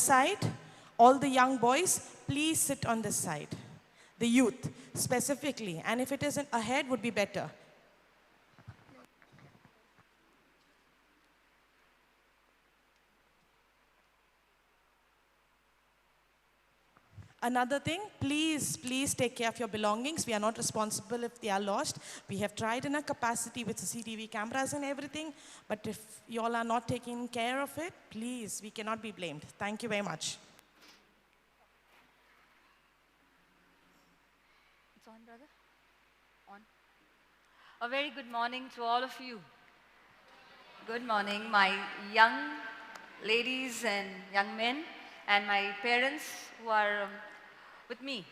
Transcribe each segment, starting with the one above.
side. All the young boys, please sit on this side. The youth, specifically. And if it isn't ahead, would be better. Another thing, please take care of your belongings. We are not responsible if they are lost. We have tried in our capacity with CCTV cameras and everything, but if you all are not taking care of it, please, we cannot be blamed. Thank you very much. It's on, brother? On. A very good morning to all of you. Good morning, my young ladies and young men, and my parents who are with me.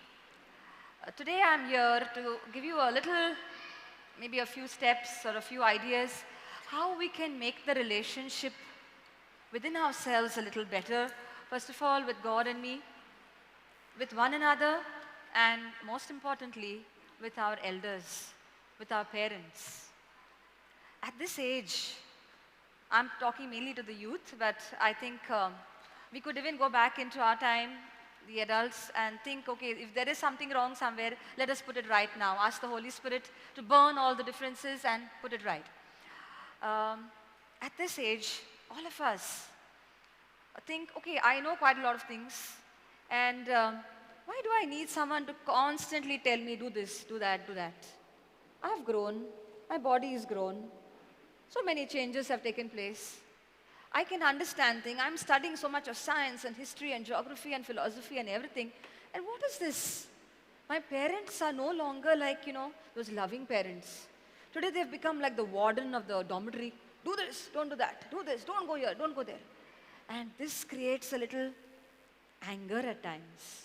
Today I'm here to give you a little, maybe a few steps or a few ideas how we can make the relationship within ourselves a little better. First of all, with God and me, with one another, and most importantly, with our elders, with our parents. At this age, I'm talking mainly to the youth, but I think we could even go back into our time, the adults, and think, okay, if there is something wrong somewhere, let us put it right now. Ask the Holy Spirit to burn all the differences and put it right. At this age, all of us think, okay, I know quite a lot of things, and why do I need someone to constantly tell me, do this, do that, do that? I've grown, my body is grown, so many changes have taken place. I can understand things. I'm studying so much of science and history and geography and philosophy and everything. And what is this? My parents are no longer like, those loving parents. Today they've become like the warden of the dormitory. Do this, don't do that. Do this, don't go here, don't go there. And this creates a little anger at times.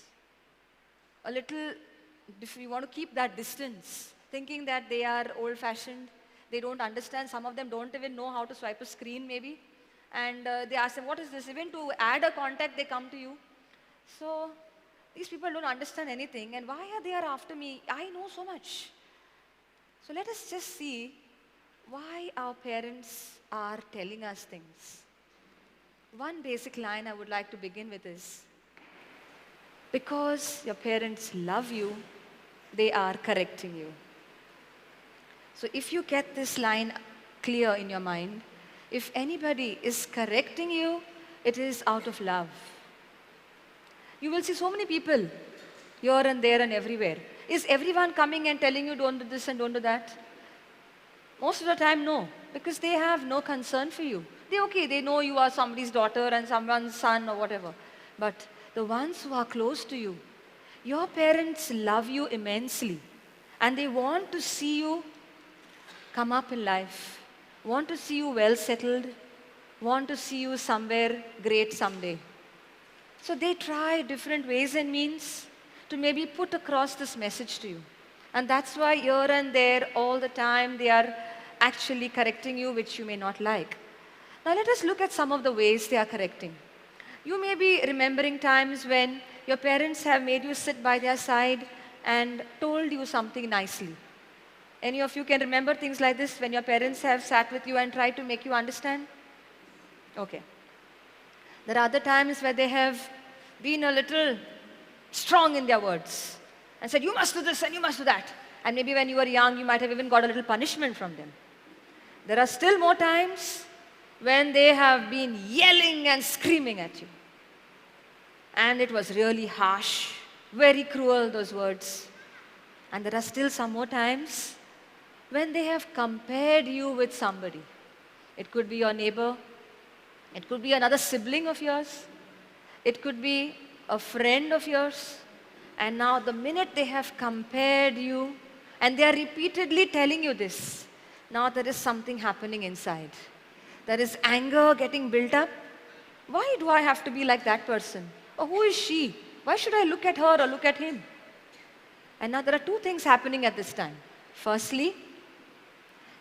A little, if you want to keep that distance, thinking that they are old-fashioned, they don't understand. Some of them don't even know how to swipe a screen maybe. And they ask them, what is this? Even to add a contact, they come to you. So these people don't understand anything. And why are they after me? I know so much. So let us just see why our parents are telling us things. One basic line I would like to begin with is, because your parents love you, they are correcting you. So if you get this line clear in your mind, if anybody is correcting you, it is out of love. You will see so many people here and there and everywhere. Is everyone coming and telling you don't do this and don't do that? Most of the time, no, because they have no concern for you. They know you are somebody's daughter and someone's son or whatever. But the ones who are close to you, your parents love you immensely and they want to see you come up in life, want to see you well settled, want to see you somewhere great someday. So they try different ways and means to maybe put across this message to you. And that's why here and there, all the time, they are actually correcting you, which you may not like. Now let us look at some of the ways they are correcting. You may be remembering times when your parents have made you sit by their side and told you something nicely. Any of you can remember things like this when your parents have sat with you and tried to make you understand? Okay. There are other times where they have been a little strong in their words and said, you must do this and you must do that. And maybe when you were young, you might have even got a little punishment from them. There are still more times when they have been yelling and screaming at you. And it was really harsh, very cruel, those words. And there are still some more times when they have compared you with somebody. It could be your neighbor, it could be another sibling of yours, it could be a friend of yours, and now the minute they have compared you, and they are repeatedly telling you this, now there is something happening inside. There is anger getting built up. Why do I have to be like that person? Or who is she? Why should I look at her or look at him? And now there are two things happening at this time. Firstly,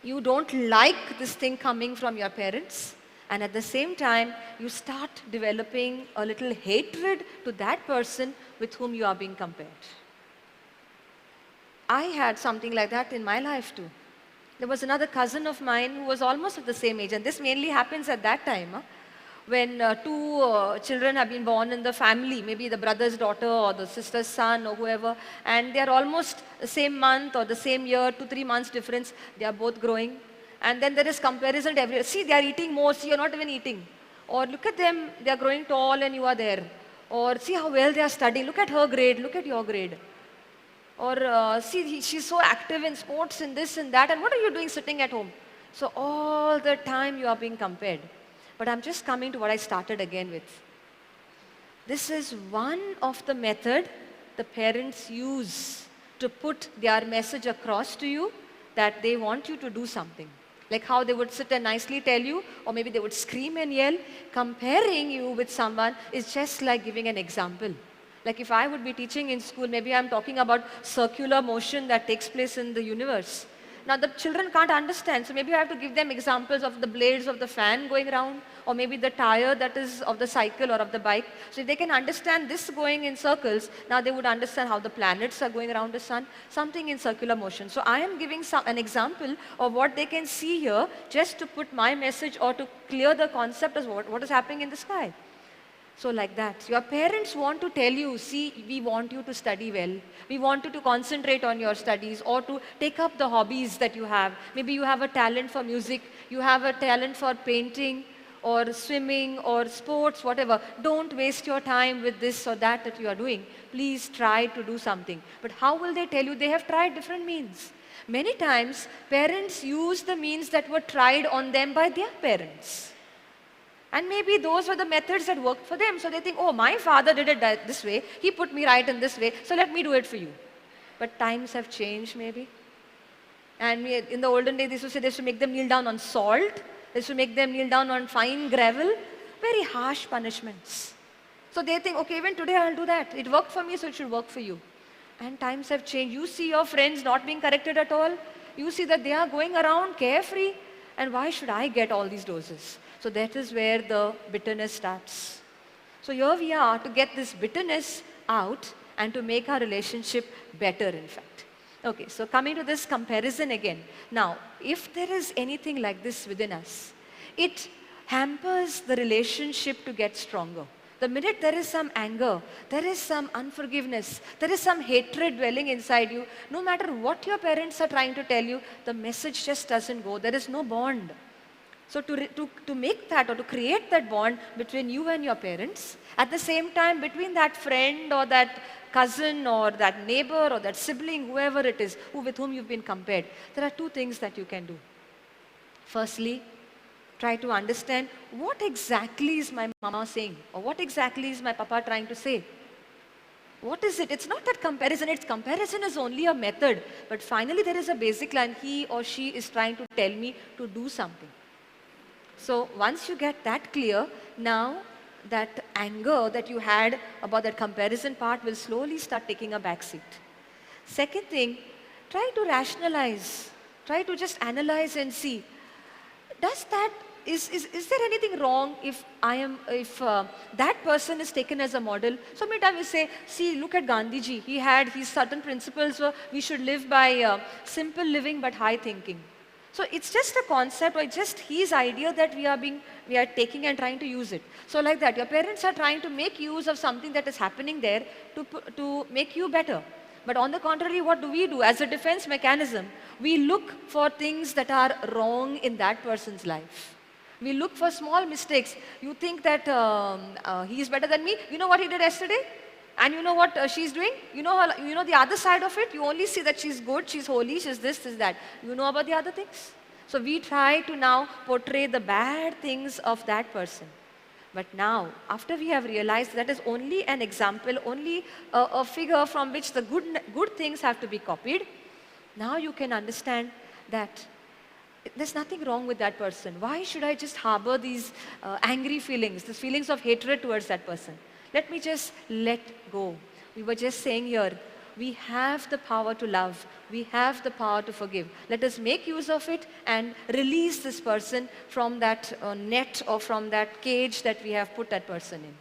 you don't like this thing coming from your parents, and at the same time, you start developing a little hatred to that person with whom you are being compared. I had something like that in my life too. There was another cousin of mine who was almost of the same age, and this mainly happens at that time, When two children have been born in the family, maybe the brother's daughter or the sister's son or whoever, and they are almost the same month or the same year, 2, 3 months difference, they are both growing. And then there is comparison everywhere. See, they are eating more, see, you're not even eating. Or look at them, they are growing tall and you are there. Or see how well they are studying, look at her grade, look at your grade. Or see, she's so active in sports and this and that, and what are you doing sitting at home? So all the time you are being compared. But I'm just coming to what I started again with. This is one of the method the parents use to put their message across to you that they want you to do something. Like how they would sit and nicely tell you, or maybe they would scream and yell. Comparing you with someone is just like giving an example. Like if I would be teaching in school, maybe I'm talking about circular motion that takes place in the universe. Now the children can't understand, so maybe I have to give them examples of the blades of the fan going around, or maybe the tire that is of the cycle or of the bike. So if they can understand this going in circles, now they would understand how the planets are going around the sun, something in circular motion. So I am giving an example of what they can see here, just to put my message or to clear the concept of what is happening in the sky. So like that. Your parents want to tell you, see, we want you to study well. We want you to concentrate on your studies or to take up the hobbies that you have. Maybe you have a talent for music, you have a talent for painting or swimming or sports, whatever. Don't waste your time with this or that you are doing. Please try to do something. But how will they tell you? They have tried different means. Many times, parents use the means that were tried on them by their parents. And maybe those were the methods that worked for them. So they think, oh, my father did it this way. He put me right in this way. So let me do it for you. But times have changed maybe. And in the olden days, they used to make them kneel down on salt. They used to make them kneel down on fine gravel. Very harsh punishments. So they think, okay, even today I'll do that. It worked for me, so it should work for you. And times have changed. You see your friends not being corrected at all. You see that they are going around carefree. And why should I get all these doses? So that is where the bitterness starts. So here we are to get this bitterness out and to make our relationship better, in fact. Okay, so coming to this comparison again. Now, if there is anything like this within us, it hampers the relationship to get stronger. The minute there is some anger, there is some unforgiveness, there is some hatred dwelling inside you, no matter what your parents are trying to tell you, the message just doesn't go. There is no bond. So to make that or to create that bond between you and your parents, at the same time between that friend or that cousin or that neighbor or that sibling, whoever it is, with whom you've been compared, there are two things that you can do. Firstly, try to understand what exactly is my mama saying or what exactly is my papa trying to say. What is it? It's not that comparison. Comparison is only a method. But finally there is a basic line. He or she is trying to tell me to do something. So once you get that clear, now that anger that you had about that comparison part will slowly start taking a backseat. Second thing, try to rationalize. Try to just analyze and see, is there anything wrong if that person is taken as a model? So many times we say, see, look at Gandhiji. He had his certain principles were we should live by simple living but high thinking. So it's just a concept or just his idea that we are taking and trying to use it. So like that, your parents are trying to make use of something that is happening there to make you better. But on the contrary, what do we do? As a defense mechanism, we look for things that are wrong in that person's life. We look for small mistakes. You think that he is better than me. You know what he did yesterday? And you know what she's doing? You know the other side of it? You only see that she's good, she's holy, she's this, that. You know about the other things? So we try to now portray the bad things of that person. But now, after we have realized that is only an example, only a figure from which the good things have to be copied, now you can understand that there's nothing wrong with that person. Why should I just harbor these angry feelings, these feelings of hatred towards that person? Let me just let go. We were just saying here, we have the power to love. We have the power to forgive. Let us make use of it and release this person from that net or from that cage that we have put that person in.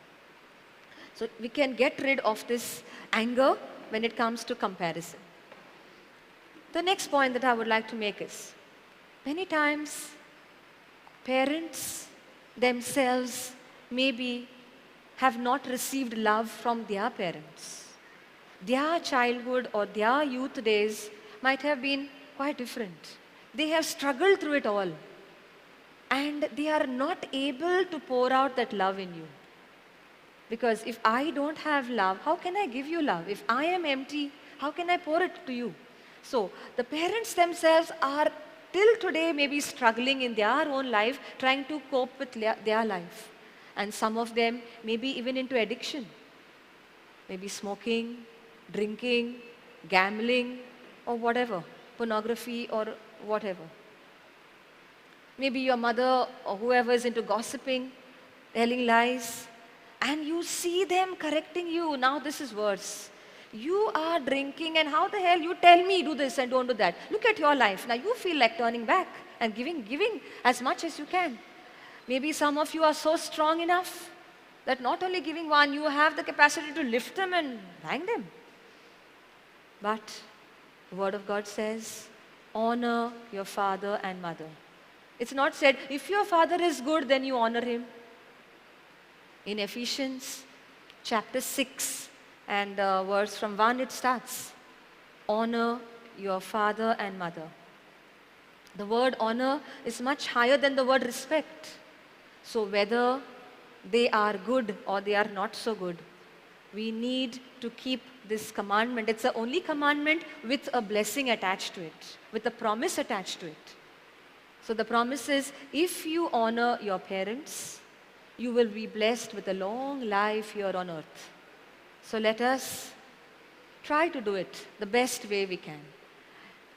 So we can get rid of this anger when it comes to comparison. The next point that I would like to make is, many times parents themselves maybe have not received love from their parents. Their childhood or their youth days might have been quite different. They have struggled through it all. And they are not able to pour out that love in you. Because if I don't have love, how can I give you love? If I am empty, how can I pour it to you? So the parents themselves are till today maybe struggling in their own life, trying to cope with their life. And some of them maybe even into addiction. Maybe smoking, drinking, gambling, or whatever, pornography or whatever. Maybe your mother or whoever is into gossiping, telling lies, and you see them correcting you. Now this is worse. You are drinking and how the hell you tell me do this and don't do that. Look at your life. Now you feel like turning back and giving as much as you can. Maybe some of you are so strong enough that not only giving one, you have the capacity to lift them and bang them. But the Word of God says, honor your father and mother. It's not said, if your father is good, then you honor him. In Ephesians chapter 6 and verse from 1, it starts, honor your father and mother. The word honor is much higher than the word respect. So whether they are good or they are not so good, we need to keep this commandment. It's the only commandment with a blessing attached to it, with a promise attached to it. So the promise is, if you honor your parents, you will be blessed with a long life here on earth. So let us try to do it the best way we can.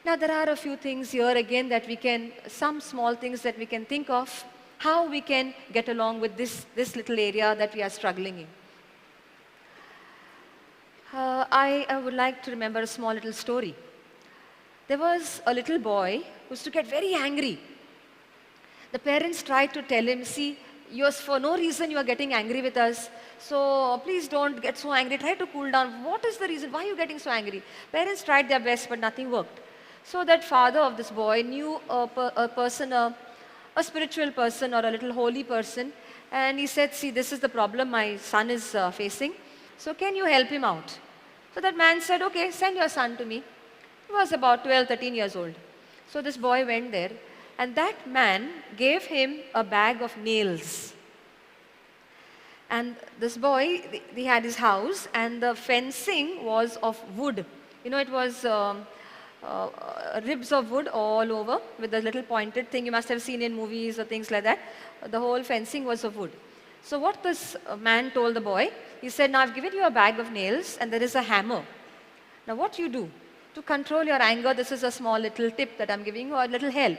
Now there are a few things here again that we can, some small things that we can think of, how we can get along with this little area that we are struggling in. I would like to remember a small little story. There was a little boy who used to get very angry. The parents tried to tell him, see, for no reason you are getting angry with us, so please don't get so angry, try to cool down. What is the reason? Why are you getting so angry? Parents tried their best, but nothing worked. So that father of this boy knew a person, a spiritual person or a little holy person, and he said, see, this is the problem my son is facing, so can you help him out? So that man said, okay, send your son to me. He was about 12, 13 years old. So this boy went there, and that man gave him a bag of nails. And this boy, he had his house, and the fencing was of wood. You know, it was ribs of wood all over with a little pointed thing you must have seen in movies or things like that. The whole fencing was of wood. So what this man told the boy, he said, now I've given you a bag of nails and there is a hammer. Now what you do to control your anger, this is a small little tip that I'm giving you, or a little help.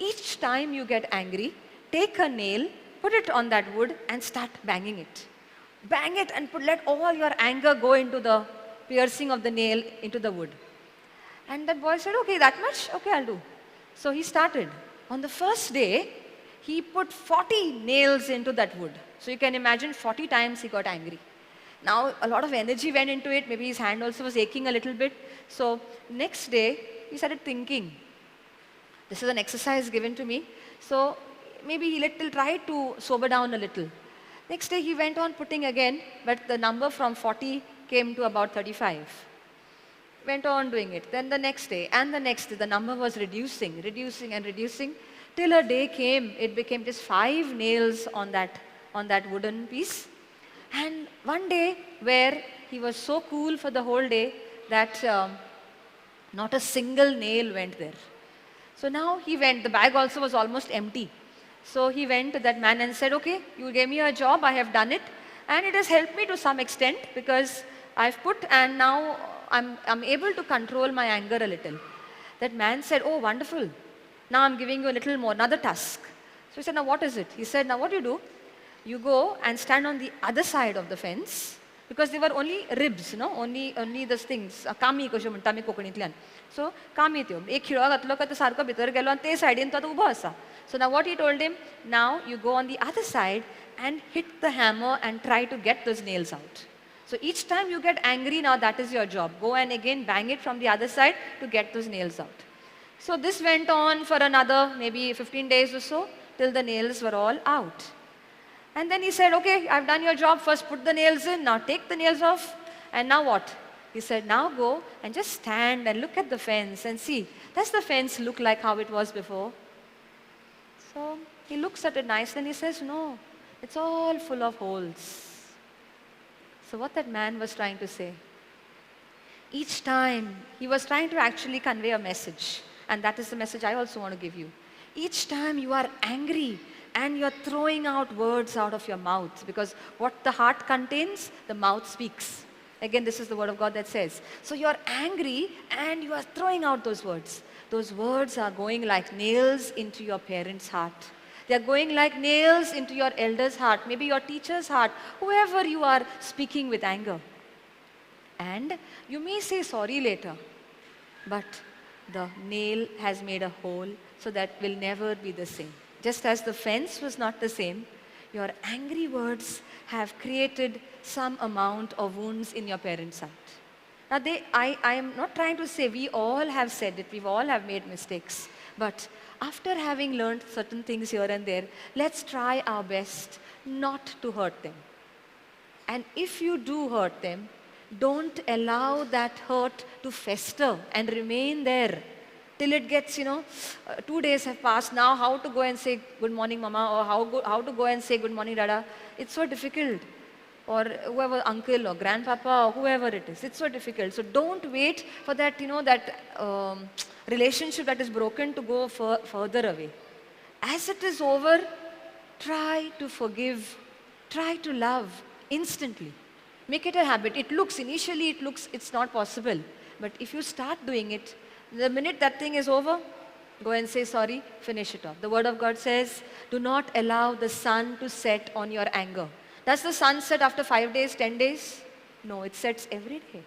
Each time you get angry, take a nail, put it on that wood and start banging it. Bang it and let all your anger go into the piercing of the nail into the wood. And that boy said, okay, that much? Okay, I'll do. So he started. On the first day, he put 40 nails into that wood. So you can imagine 40 times he got angry. Now a lot of energy went into it. Maybe his hand also was aching a little bit. So next day, he started thinking, this is an exercise given to me. So maybe he tried to sober down a little. Next day he went on putting again, but the number from 40 came to about 35. Went on doing it. Then the next day and the next day, the number was reducing and reducing, till a day came, it became just 5 nails on that wooden piece. And one day where he was so cool for the whole day that not a single nail went there. So now he went, the bag also was almost empty. So he went to that man and said, okay, you gave me a job, I have done it, and it has helped me to some extent because I've put, and now I'm able to control my anger a little. That man said, oh, wonderful. Now I'm giving you a little more, another task. So he said, now what is it? He said, now what you do? You go and stand on the other side of the fence, because there were only ribs, no? Only those things. Kami कशें म्हणटा आमी कोंकणींतल्यान. So kami त्यो. एक खिळो घातलो काय तो सारको भितर गेलो आनी ते सायडीन तो उबो आसा. So now what he told him, now you go on the other side and hit the hammer and try to get those nails out. So each time you get angry, now that is your job. Go and again bang it from the other side to get those nails out. So this went on for another maybe 15 days or so till the nails were all out. And then he said, okay, I've done your job. First put the nails in, now take the nails off. And now what? He said, now go and just stand and look at the fence and see, does the fence look like how it was before? So he looks at it nicely and he says, no, it's all full of holes. So what that man was trying to say, each time he was trying to actually convey a message, and that is the message I also want to give you. Each time you are angry and you're throwing out words out of your mouth, because what the heart contains, the mouth speaks. Again, this is the word of God that says. So you're angry and you are throwing out those words. Those words are going like nails into your parents' heart. They are going like nails into your elder's heart, maybe your teacher's heart, whoever you are speaking with anger. And you may say sorry later, but the nail has made a hole, so that will never be the same. Just as the fence was not the same, your angry words have created some amount of wounds in your parents' heart. Now, I am not trying to say we all have said it, we all have made mistakes. But after having learned certain things here and there, let's try our best not to hurt them. And if you do hurt them, don't allow that hurt to fester and remain there till it gets, 2 days have passed. Now how to go and say good morning mama, or how to go and say good morning dada. It's so difficult. Or whoever, uncle or grandpapa or whoever it is. It's so difficult. So don't wait for that, relationship that is broken to go further away. As it is over, try to forgive, try to love instantly. Make it a habit. Initially it's not possible. But if you start doing it, the minute that thing is over, go and say sorry, finish it off. The word of God says, do not allow the sun to set on your anger. Does the sun set after 5 days, 10 days? No, it sets every day.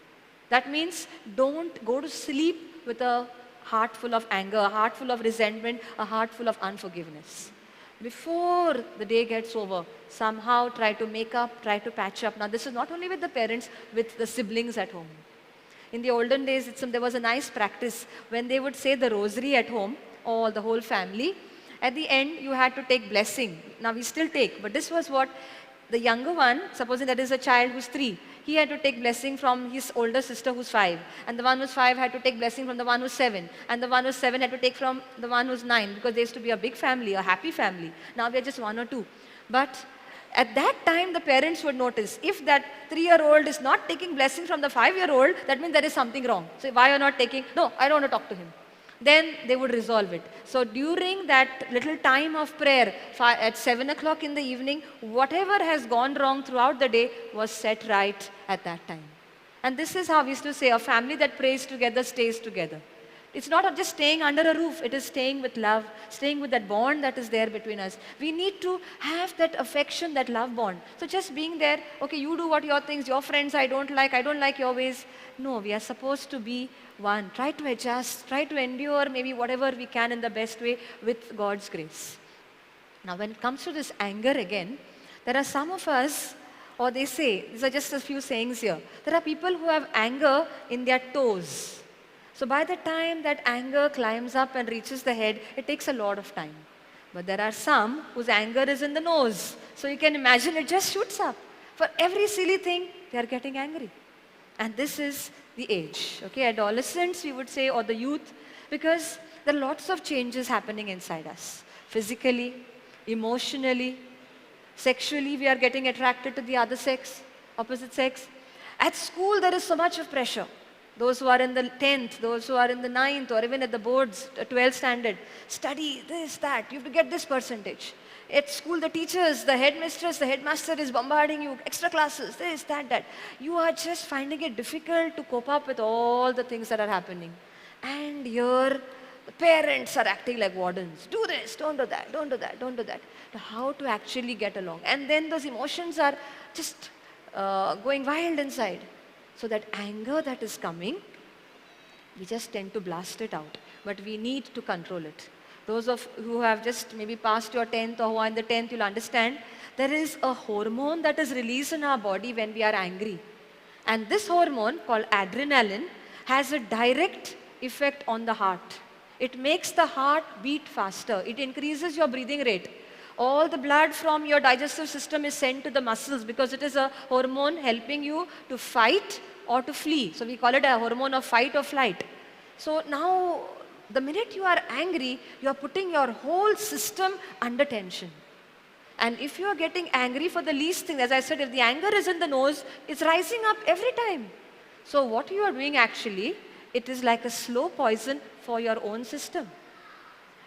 That means don't go to sleep with a heart full of anger, a heart full of resentment, a heart full of unforgiveness. Before the day gets over, somehow try to make up, try to patch up. Now this is not only with the parents, with the siblings at home. In the olden days, there was a nice practice when they would say the rosary at home, all the whole family. At the end, you had to take blessing. Now we still take, but this was what the younger one, supposing that is a child who's 3, he had to take blessing from his older sister who's 5. And the one who's 5 had to take blessing from the one who's 7. And the one who's 7 had to take from the one who's 9, because there used to be a big family, a happy family. Now we are just 1 or 2. But at that time, the parents would notice, if that 3-year-old is not taking blessing from the 5-year-old, that means there is something wrong. So why are you not taking? No, I don't want to talk to him. Then they would resolve it. So during that little time of prayer, at 7 o'clock in the evening, whatever has gone wrong throughout the day was set right at that time. And this is how we used to say, a family that prays together stays together. It's not just staying under a roof, it is staying with love, staying with that bond that is there between us. We need to have that affection, that love bond. So just being there, okay, you do what your things, your friends I don't like your ways. No, we are supposed to be one. Try to adjust, try to endure maybe whatever we can in the best way with God's grace. Now when it comes to this anger again, there are some of us, or they say, these are just a few sayings here, there are people who have anger in their toes. So by the time that anger climbs up and reaches the head, it takes a lot of time. But there are some whose anger is in the nose. So you can imagine it just shoots up. For every silly thing, they are getting angry. And this is the age. Okay, adolescents, we would say, or the youth, because there are lots of changes happening inside us. Physically, emotionally, sexually, we are getting attracted to the other sex, opposite sex. At school, there is so much of pressure. Those who are in the 10th, those who are in the 9th, or even at the boards, 12th standard, study this, that, you have to get this percentage. At school, the teachers, the headmistress, the headmaster is bombarding you, extra classes, this, that. You are just finding it difficult to cope up with all the things that are happening. And here, the parents are acting like wardens. Do this, don't do that, don't do that, don't do that. How to actually get along. And then those emotions are just going wild inside. So that anger that is coming, we just tend to blast it out. But we need to control it. Those of who have just maybe passed your 10th or who are in the 10th, you'll understand there is a hormone that is released in our body when we are angry. And this hormone called adrenaline has a direct effect on the heart. It makes the heart beat faster. It increases your breathing rate. All the blood from your digestive system is sent to the muscles because it is a hormone helping you to fight or to flee. So we call it a hormone of fight or flight. So now, the minute you are angry, you are putting your whole system under tension. And if you are getting angry for the least thing, as I said, if the anger is in the nose, it's rising up every time. So what you are doing actually, it is like a slow poison for your own system.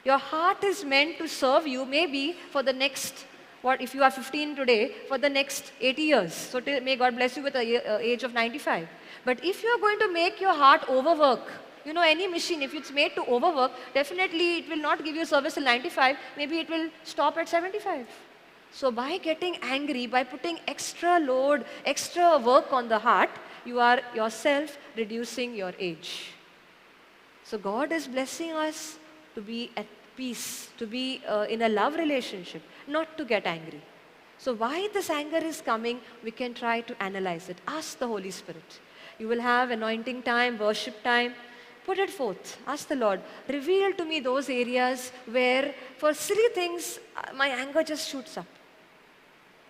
Your heart is meant to serve you maybe for the next, what if you are 15 today, for the next 80 years. So may God bless you with the age of 95. But if you are going to make your heart overwork, you know, any machine, if it's made to overwork, definitely it will not give you service till 95, maybe it will stop at 75. So by getting angry, by putting extra load, extra work on the heart, you are yourself reducing your age. So God is blessing us to be at peace, to be in a love relationship, not to get angry. So why this anger is coming, we can try to analyze it. Ask the Holy Spirit. You will have anointing time, worship time. Put it forth. Ask the Lord, reveal to me those areas where for silly things, my anger just shoots up.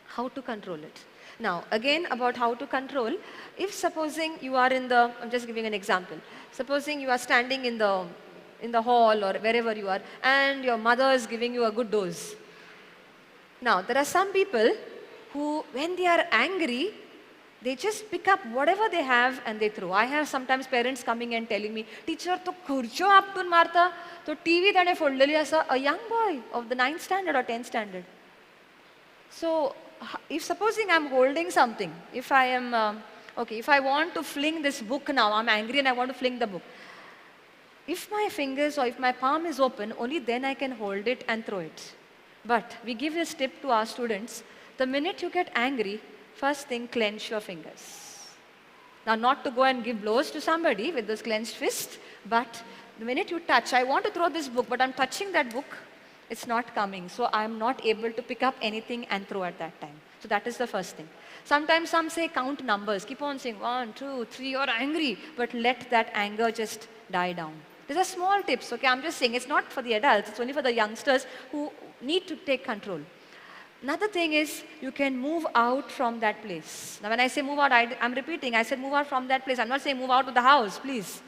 How to control it. Now, again about how to control, if supposing you are in the, I'm just giving an example. Supposing you are standing in the hall or wherever you are and your mother is giving you a good dose. Now, there are some people who, when they are angry, they just pick up whatever they have and they throw. I have sometimes parents coming and telling me, teacher, to khurcho aptun marta, to TV tane foldali asa, a young boy of the 9th standard or 10th standard. So, if supposing I'm holding something, if I am, if I want to fling this book now, I'm angry and I want to fling the book. If my fingers or if my palm is open, only then I can hold it and throw it. But we give this tip to our students, the minute you get angry, first thing, clench your fingers. Now, not to go and give blows to somebody with this clenched fist, but the minute you touch, I want to throw this book, but I'm touching that book, it's not coming. So I'm not able to pick up anything and throw at that time. So that is the first thing. Sometimes some say count numbers. Keep on saying 1, 2, 3, you're angry, but let that anger just die down. These are small tips, okay? I'm just saying it's not for the adults, it's only for the youngsters who need to take control. Another thing is you can move out from that place. Now when I say move out, I'm repeating, I said move out from that place. I'm not saying move out of the house, please.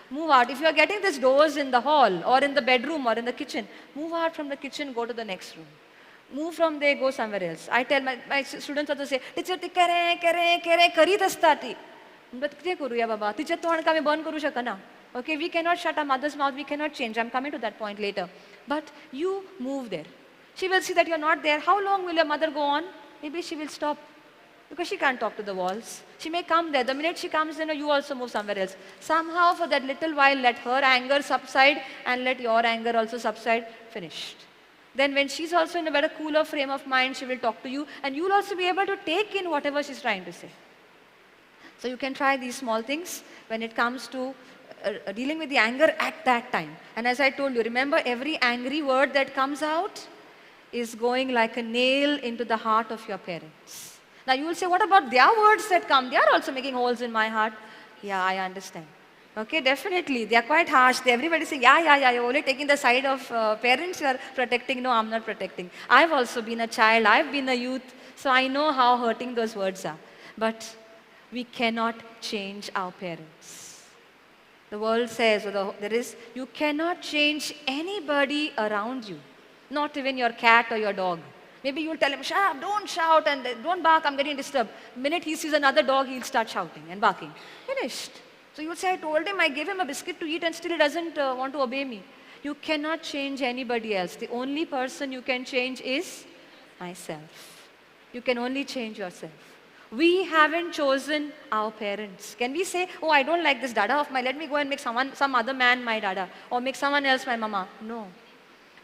Move out. If you're getting this dose in the hall or in the bedroom or in the kitchen, move out from the kitchen, go to the next room. Move from there, go somewhere else. I tell my students also say, teacher, ती करीत असता ती. But किती करूया बाबा? Teacher तोंड का मी बंद करू शकना. Okay, we cannot shut our mother's mouth, we cannot change. I'm coming to that point later. But you move there. She will see that you're not there. How long will your mother go on? Maybe she will stop. Because she can't talk to the walls. She may come there. The minute she comes in, you also move somewhere else. Somehow for that little while, let her anger subside and let your anger also subside. Finished. Then when she's also in a better, cooler frame of mind, she will talk to you and you'll also be able to take in whatever she's trying to say. So you can try these small things when it comes to dealing with the anger at that time. And as I told you, remember every angry word that comes out is going like a nail into the heart of your parents. Now you will say, what about their words that come? They are also making holes in my heart. Yeah, I understand. Okay, definitely. They are quite harsh. Everybody saying, yeah, you're only taking the side of parents you are protecting. No, I'm not protecting. I've also been a child. I've been a youth. So I know how hurting those words are. But we cannot change our parents. The world says, you cannot change anybody around you. Not even your cat or your dog. Maybe you'll tell him, shut up, don't shout and don't bark, I'm getting disturbed. The minute he sees another dog, he'll start shouting and barking. Finished. So you'll say, I told him, I gave him a biscuit to eat and still he doesn't want to obey me. You cannot change anybody else. The only person you can change is myself. You can only change yourself. We haven't chosen our parents. Can we say, oh, I don't like this dada of mine, let me go and make some other man my dada or make someone else my mama? No.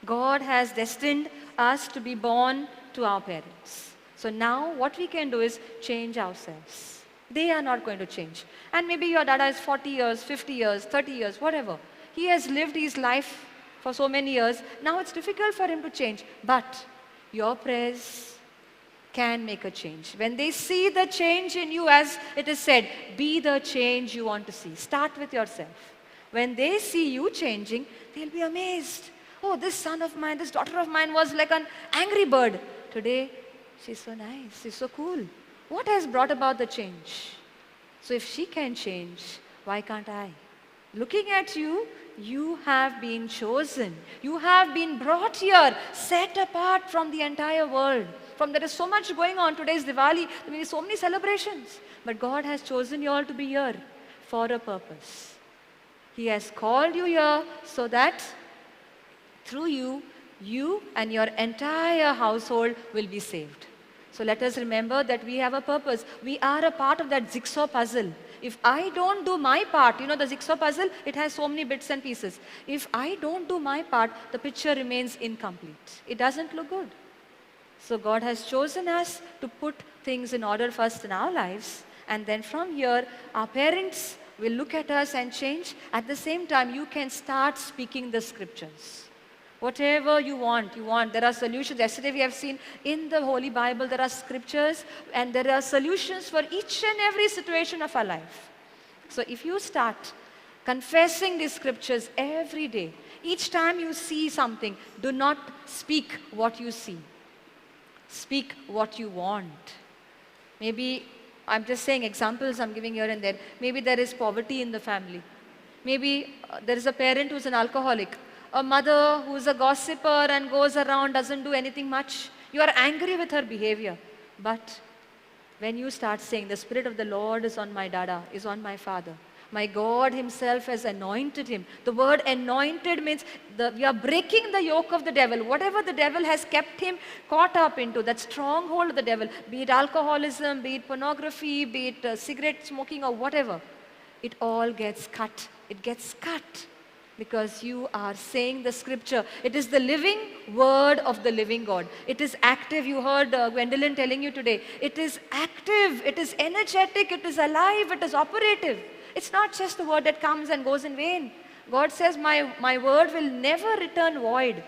God has destined us to be born to our parents. So now what we can do is change ourselves. They are not going to change. And maybe your dada is 40 years, 50 years, 30 years, whatever. He has lived his life for so many years. Now it's difficult for him to change. But your prayers can make a change. When they see the change in you, as it is said, be the change you want to see. Start with yourself. When they see you changing, they'll be amazed. Oh, this son of mine, this daughter of mine was like an angry bird. Today, she's so nice, she's so cool. What has brought about the change? So if she can change, why can't I? Looking at you, you have been chosen. You have been brought here, set apart from the entire world. There is so much going on. Today is Diwali. There are so many celebrations. But God has chosen you all to be here for a purpose. He has called you here so that through you, you and your entire household will be saved. So let us remember that we have a purpose. We are a part of that jigsaw puzzle. If I don't do my part, you know the jigsaw puzzle, it has so many bits and pieces. If I don't do my part, the picture remains incomplete. It doesn't look good. So God has chosen us to put things in order first in our lives. And then from here, our parents will look at us and change. At the same time, you can start speaking the scriptures. Whatever you want. There are solutions. Yesterday we have seen in the Holy Bible, there are scriptures and there are solutions for each and every situation of our life. So if you start confessing these scriptures every day, each time you see something, do not speak what you see. Speak what you want. Maybe, I'm just saying examples I'm giving here and there. Maybe there is poverty in the family. Maybe there is a parent who's an alcoholic. A mother who's a gossiper and goes around, doesn't do anything much. You are angry with her behavior. But when you start saying, the Spirit of the Lord is on my dada, is on my father. My God himself has anointed him. The word anointed means we are breaking the yoke of the devil. Whatever the devil has kept him caught up into, that stronghold of the devil, be it alcoholism, be it pornography, be it cigarette smoking or whatever, it all gets cut. It gets cut. Because you are saying the scripture. It is the living word of the living God. It is active. You heard Gwendolyn telling you today. It is active. It is energetic. It is alive. It is operative. It's not just the word that comes and goes in vain. God says, my word will never return void.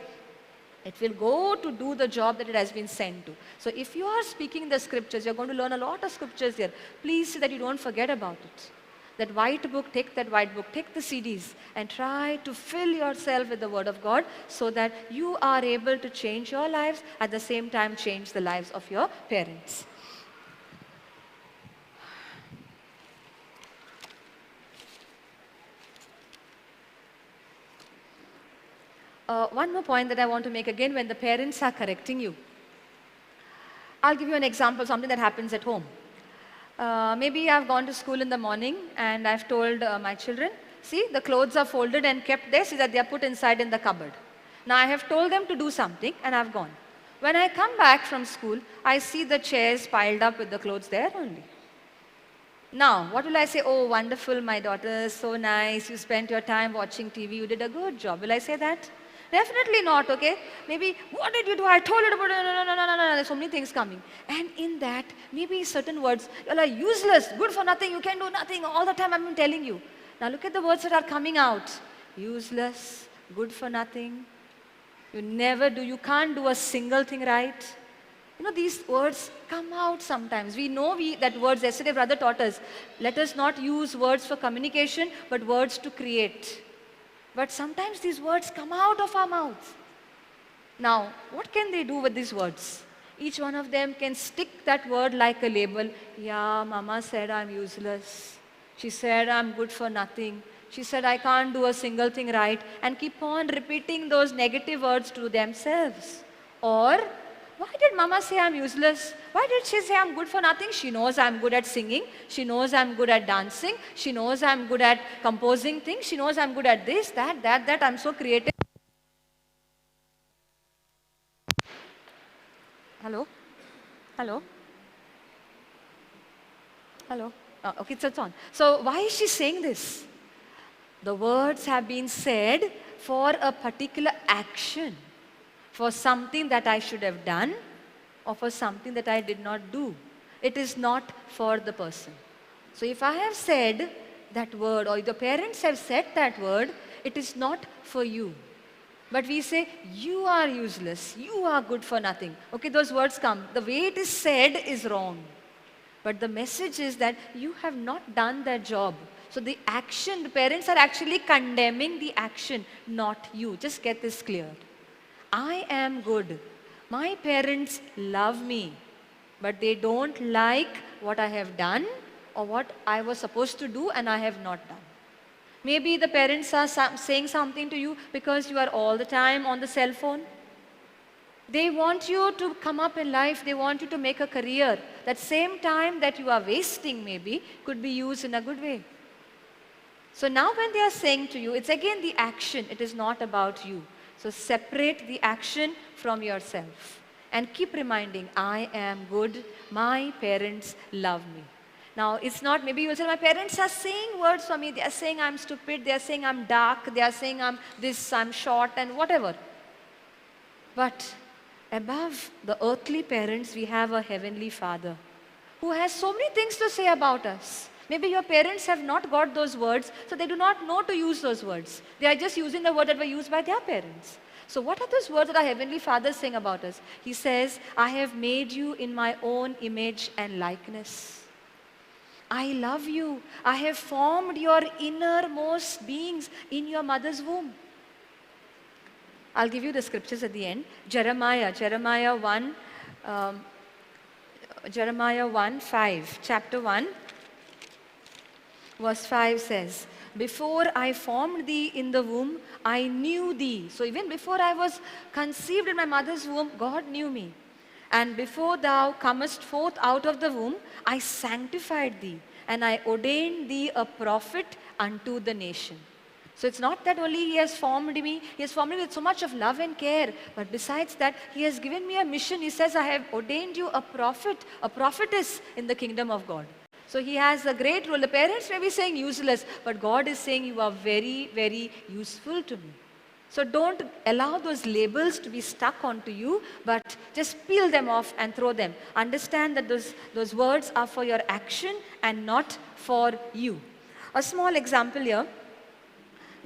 It will go to do the job that it has been sent to. So if you are speaking the scriptures, you're going to learn a lot of scriptures here. Please see that you don't forget about it. That white book, take that white book, take the CDs and try to fill yourself with the Word of God so that you are able to change your lives, at the same time change the lives of your parents. One more point that I want to make again, when the parents are correcting you. I'll give you an example, something that happens at home. Maybe I've gone to school in the morning and I've told my children, see, the clothes are folded and kept there, see that they are put inside in the cupboard. Now I have told them to do something and I've gone. When I come back from school, I see the chairs piled up with the clothes there only. Now, what will I say? Oh, wonderful, my daughter, so nice, you spent your time watching TV, you did a good job. Will I say that? Definitely not, okay? Maybe, what did you do? I told you to put it, no. There's so many things coming. And in that, maybe certain words, you're like useless, good for nothing, you can do nothing. All the time I've been telling you. Now look at the words that are coming out. Useless, good for nothing. You can't do a single thing right. You know, these words come out sometimes. We know that words, yesterday brother taught us, let us not use words for communication, but words to create. But sometimes these words come out of our mouths. Now, what can they do with these words? Each one of them can stick that word like a label. Yeah, mama said I'm useless. She said I'm good for nothing. She said I can't do a single thing right. And keep on repeating those negative words to themselves. Or, why did mama say I'm useless? Why did she say I'm good for nothing? She knows I'm good at singing. She knows I'm good at dancing. She knows I'm good at composing things. She knows I'm good at this, that. I'm so creative. Hello? Hello? Hello? Okay, so it's on. So why is she saying this? The words have been said for a particular action. For something that I should have done or for something that I did not do. It is not for the person. So if I have said that word or the parents have said that word, it is not for you. But we say, you are useless, you are good for nothing. Okay, those words come. The way it is said is wrong. But the message is that you have not done that job. So the action, the parents are actually condemning the action, not you. Just get this cleared. I am good. My parents love me, but they don't like what I have done or what I was supposed to do and I have not done. Maybe the parents are saying something to you because you are all the time on the cell phone. They want you to come up in life, they want you to make a career. That same time that you are wasting maybe could be used in a good way. So now when they are saying to you, it's again the action, it is not about you. So separate the action from yourself and keep reminding, I am good, my parents love me. Now it's not, maybe you will say, my parents are saying words for me, they are saying I'm stupid, they are saying I'm dark, they are saying I'm this, I'm short and whatever. But above the earthly parents, we have a heavenly Father who has so many things to say about us. Maybe your parents have not got those words, so they do not know to use those words. They are just using the word that were used by their parents. So what are those words that our Heavenly Father is saying about us? He says, I have made you in my own image and likeness. I love you. I have formed your innermost beings in your mother's womb. I'll give you the scriptures at the end. Jeremiah 1:5, chapter 1. Verse 5 says, before I formed thee in the womb, I knew thee. So even before I was conceived in my mother's womb, God knew me. And before thou comest forth out of the womb, I sanctified thee, and I ordained thee a prophet unto the nation. So it's not that only He has formed me, He has formed me with so much of love and care, but besides that, He has given me a mission. He says, I have ordained you a prophet, a prophetess in the kingdom of God. So He has a great role. The parents may be saying useless, but God is saying you are very, very useful to me. So don't allow those labels to be stuck onto you, but just peel them off and throw them. Understand that those words are for your action and not for you. A small example here.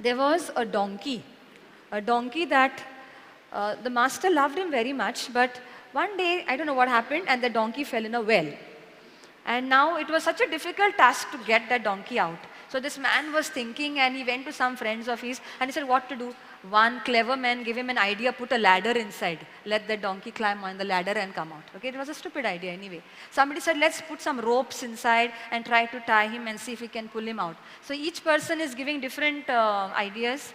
There was a donkey that the master loved him very much, but one day, I don't know what happened, and the donkey fell in a well. And now it was such a difficult task to get that donkey out. So this man was thinking, and he went to some friends of his and he said what to do. One clever man gave him an idea, put a ladder inside, let the donkey climb on the ladder and come out. Okay, it was a stupid idea anyway. Somebody said let's put some ropes inside and try to tie him and see if we can pull him out. So each person is giving different ideas.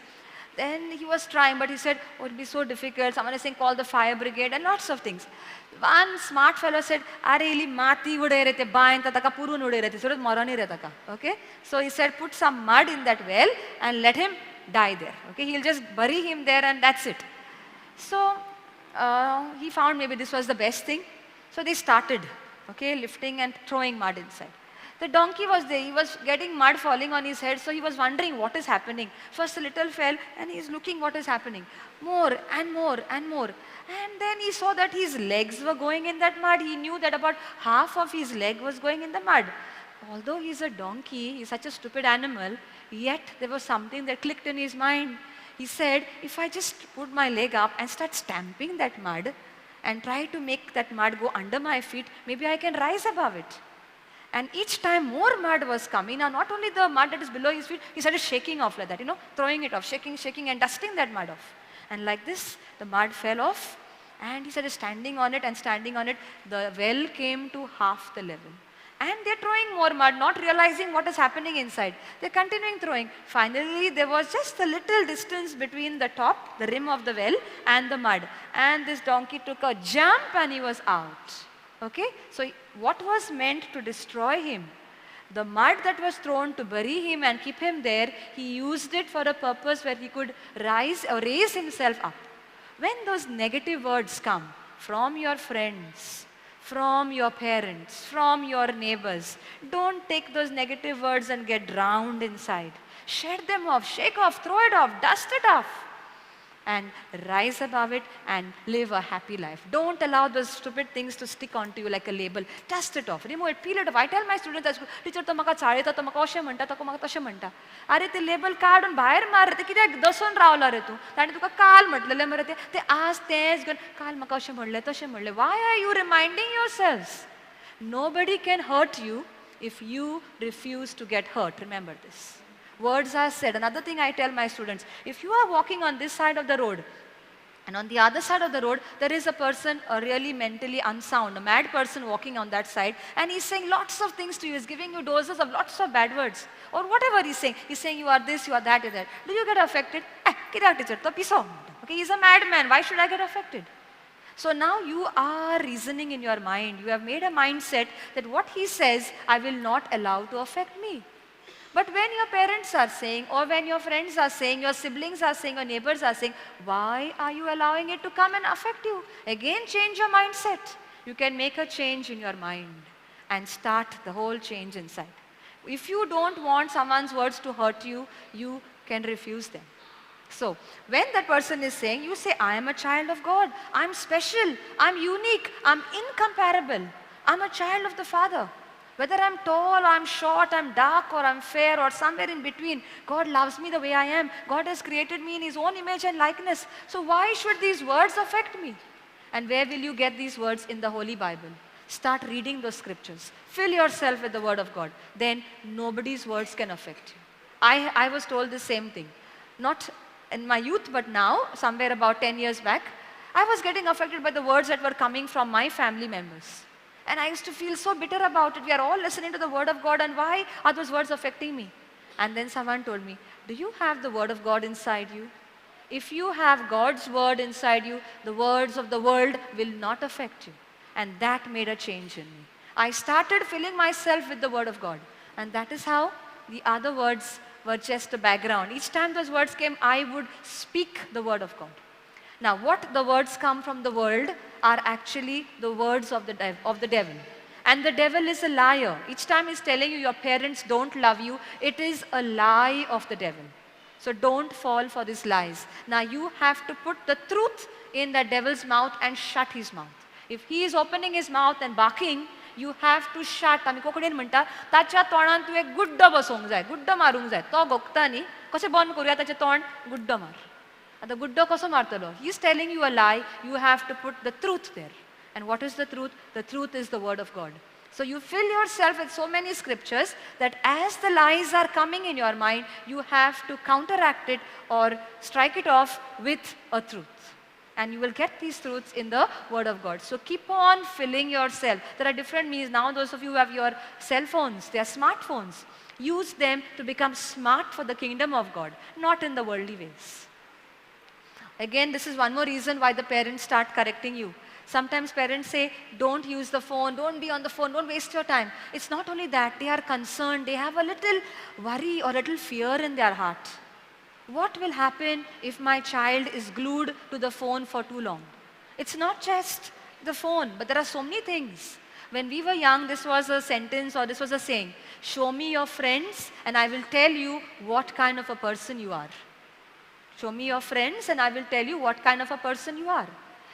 Then he was trying, but he said, oh, it'll be so difficult. Someone is saying, call the fire brigade and lots of things. One smart fellow said, are ili mati ude rete bain tataka purun ude rete. So marani retaka. Okay? So he said, put some mud in that well and let him die there. Okay? He'll just bury him there and that's it. So he found maybe this was the best thing. So they started, okay, lifting and throwing mud inside. The donkey was there, he was getting mud falling on his head, so he was wondering what is happening. First a little fell and he is looking what is happening. More and more and more. And then he saw that his legs were going in that mud. He knew that about half of his leg was going in the mud. Although he is a donkey, he is such a stupid animal, yet there was something that clicked in his mind. He said, if I just put my leg up and start stamping that mud and try to make that mud go under my feet, maybe I can rise above it. And each time more mud was coming. Now not only the mud that is below his feet, he started shaking off like that, throwing it off, shaking and dusting that mud off. And like this, the mud fell off and he started standing on it and standing on it. The well came to half the level. And they're throwing more mud, not realizing what is happening inside. They're continuing throwing. Finally, there was just a little distance between the top, the rim of the well, and the mud. And this donkey took a jump and he was out. Okay, so what was meant to destroy him? The mud that was thrown to bury him and keep him there, he used it for a purpose where he could rise or raise himself up. When those negative words come from your friends, from your parents, from your neighbors, don't take those negative words and get drowned inside. Shed them off, shake off, throw it off, dust it off, and rise above it and live a happy life. Don't allow those stupid things to stick onto you like a label. Dust it off, remove it, peel it off. I tell my students, teacher, to maka chaaleta, to maka ashe manta, to maka tashe manta. Are te label काढून बाहेर मार रे, कित्याक दसून रावला रे तू? ताणे तुका काल म्हटलेले मरे ते आज तेच घेऊन काल मका अशें म्हणले तशें म्हणले. Why are you reminding yourselves? Nobody can hurt you if you refuse to get hurt. Remember this. Words are said. Another thing I tell my students, if you are walking on this side of the road And on the other side of the road, there is a person, a really mentally unsound, a mad person walking on that side, and he's saying lots of things to you. He's giving you doses of lots of bad words, or whatever he's saying. He's saying you are this, you are that, you are that. Do you get affected? Okay, he's a madman. Why should I get affected? So now you are reasoning in your mind. You have made a mindset that what he says, I will not allow to affect me. But when your parents are saying, or when your friends are saying, your siblings are saying, your neighbors are saying, why are you allowing it to come and affect you? Again, change your mindset. You can make a change in your mind and start the whole change inside. If you don't want someone's words to hurt you, you can refuse them. So, when that person is saying, you say, I am a child of God. I'm special. I'm unique. I'm incomparable. I'm a child of the Father. Whether I'm tall or I'm short, I'm dark or I'm fair or somewhere in between, God loves me the way I am. God has created me in His own image and likeness. So why should these words affect me? And where will you get these words? In the Holy Bible. Start reading those scriptures. Fill yourself with the Word of God. Then nobody's words can affect you. I was told the same thing. Not in my youth, but now, somewhere about 10 years back, I was getting affected by the words that were coming from my family members. And I used to feel so bitter about it. We are all listening to the Word of God, and why are those words affecting me? And then someone told me, do you have the Word of God inside you? If you have God's Word inside you, the words of the world will not affect you. And that made a change in me. I started filling myself with the Word of God. And that is how the other words were just a background. Each time those words came, I would speak the Word of God. Now, what the words come from the world are actually the words of the devil. And the devil is a liar. Each time he's telling you your parents don't love you, it is a lie of the devil. So don't fall for these lies. Now you have to put the truth in the devil's mouth and shut his mouth. If he is opening his mouth and barking, you have to shut. आम्ही कोंकणीन म्हणटा ताच्या तोंडान तू एक गुड्ड बसोंक जाय, गुड्ड मारूंक जाय. तो गोगता न्ही, कशें बंद करूया ताचें तोंड, गुड्ड मार. आता गुड्डो कसो मारतलो? He is telling you a lie. You have to put the truth there. And what is the truth? The truth is the Word of God. So you fill yourself with so many scriptures that as the lies are coming in your mind, you have to counteract it or strike it off with a truth. And you will get these truths in the Word of God. So keep on filling yourself. There are different means. Now those of you who have your cell phones, they are smartphones. Use them to become smart for the kingdom of God, not in the worldly ways. Again, this is one more reason why the parents start correcting you. Sometimes parents say, don't use the phone, don't be on the phone, don't waste your time. It's not only that, they are concerned, they have a little worry or a little fear in their heart. What will happen if my child is glued to the phone for too long? It's not just the phone, but there are so many things. When we were young, this was a sentence or this was a saying, show me your friends and I will tell you what kind of a person you are. Show me your friends and I will tell you what kind of a person you are.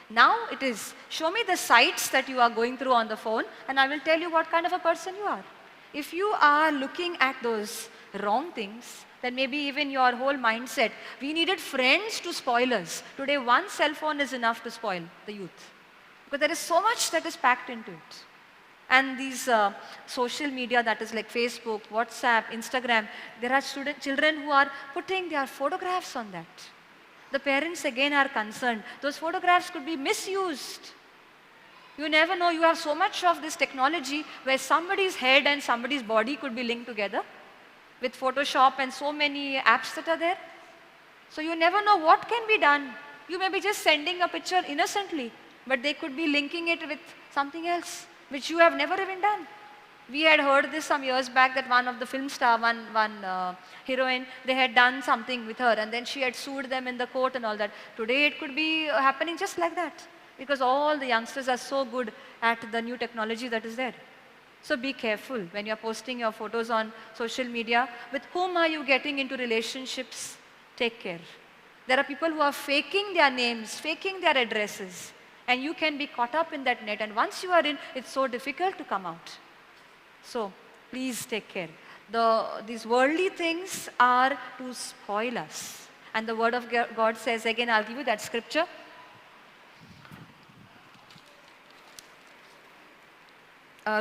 Now it is, show me the sites that you are going through on the phone and I will tell you what kind of a person you are. If you are looking at those wrong things, then maybe even your whole mindset, we needed friends to spoil us. Today one cell phone is enough to spoil the youth. Because there is so much that is packed into it. And these social media, that is like Facebook, WhatsApp, Instagram, there are children who are putting their photographs on that. The parents again are concerned. Those photographs could be misused. You never know. You have so much of this technology where somebody's head and somebody's body could be linked together with Photoshop and so many apps that are there. So you never know what can be done. You may be just sending a picture innocently, but they could be linking it with something else, which you have never even done. We had heard this some years back that one of the film star, one heroine, they had done something with her and then she had sued them in the court and all that. Today it could be happening just like that because all the youngsters are so good at the new technology that is there. So be careful when you're posting your photos on social media. With whom are you getting into relationships? Take care. There are people who are faking their names, faking their addresses. And you can be caught up in that net. And once you are in, it's so difficult to come out. So please take care. These worldly things are to spoil us. And the Word of God says, again, I'll give you that scripture.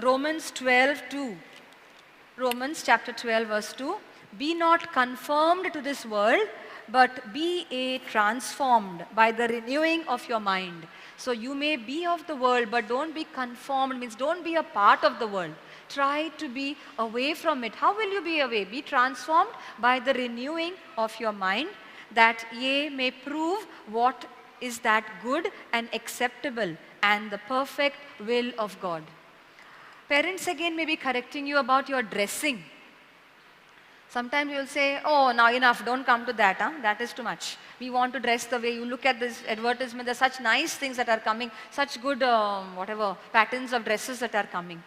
Romans 12:2. Romans chapter 12 verse 2. Be not conformed to this world, but be ye transformed by the renewing of your mind. So you may be of the world, but don't be conformed, means don't be a part of the world. Try to be away from it. How will you be away? Be transformed by the renewing of your mind, that ye may prove what is that good and acceptable and the perfect will of God. Parents again may be correcting you about your dressing. Sometimes you'll say, oh, now enough, don't come to that, huh? That is too much. We want to dress the way you look at this advertisement. There's such nice things that are coming, such good, whatever, patterns of dresses that are coming.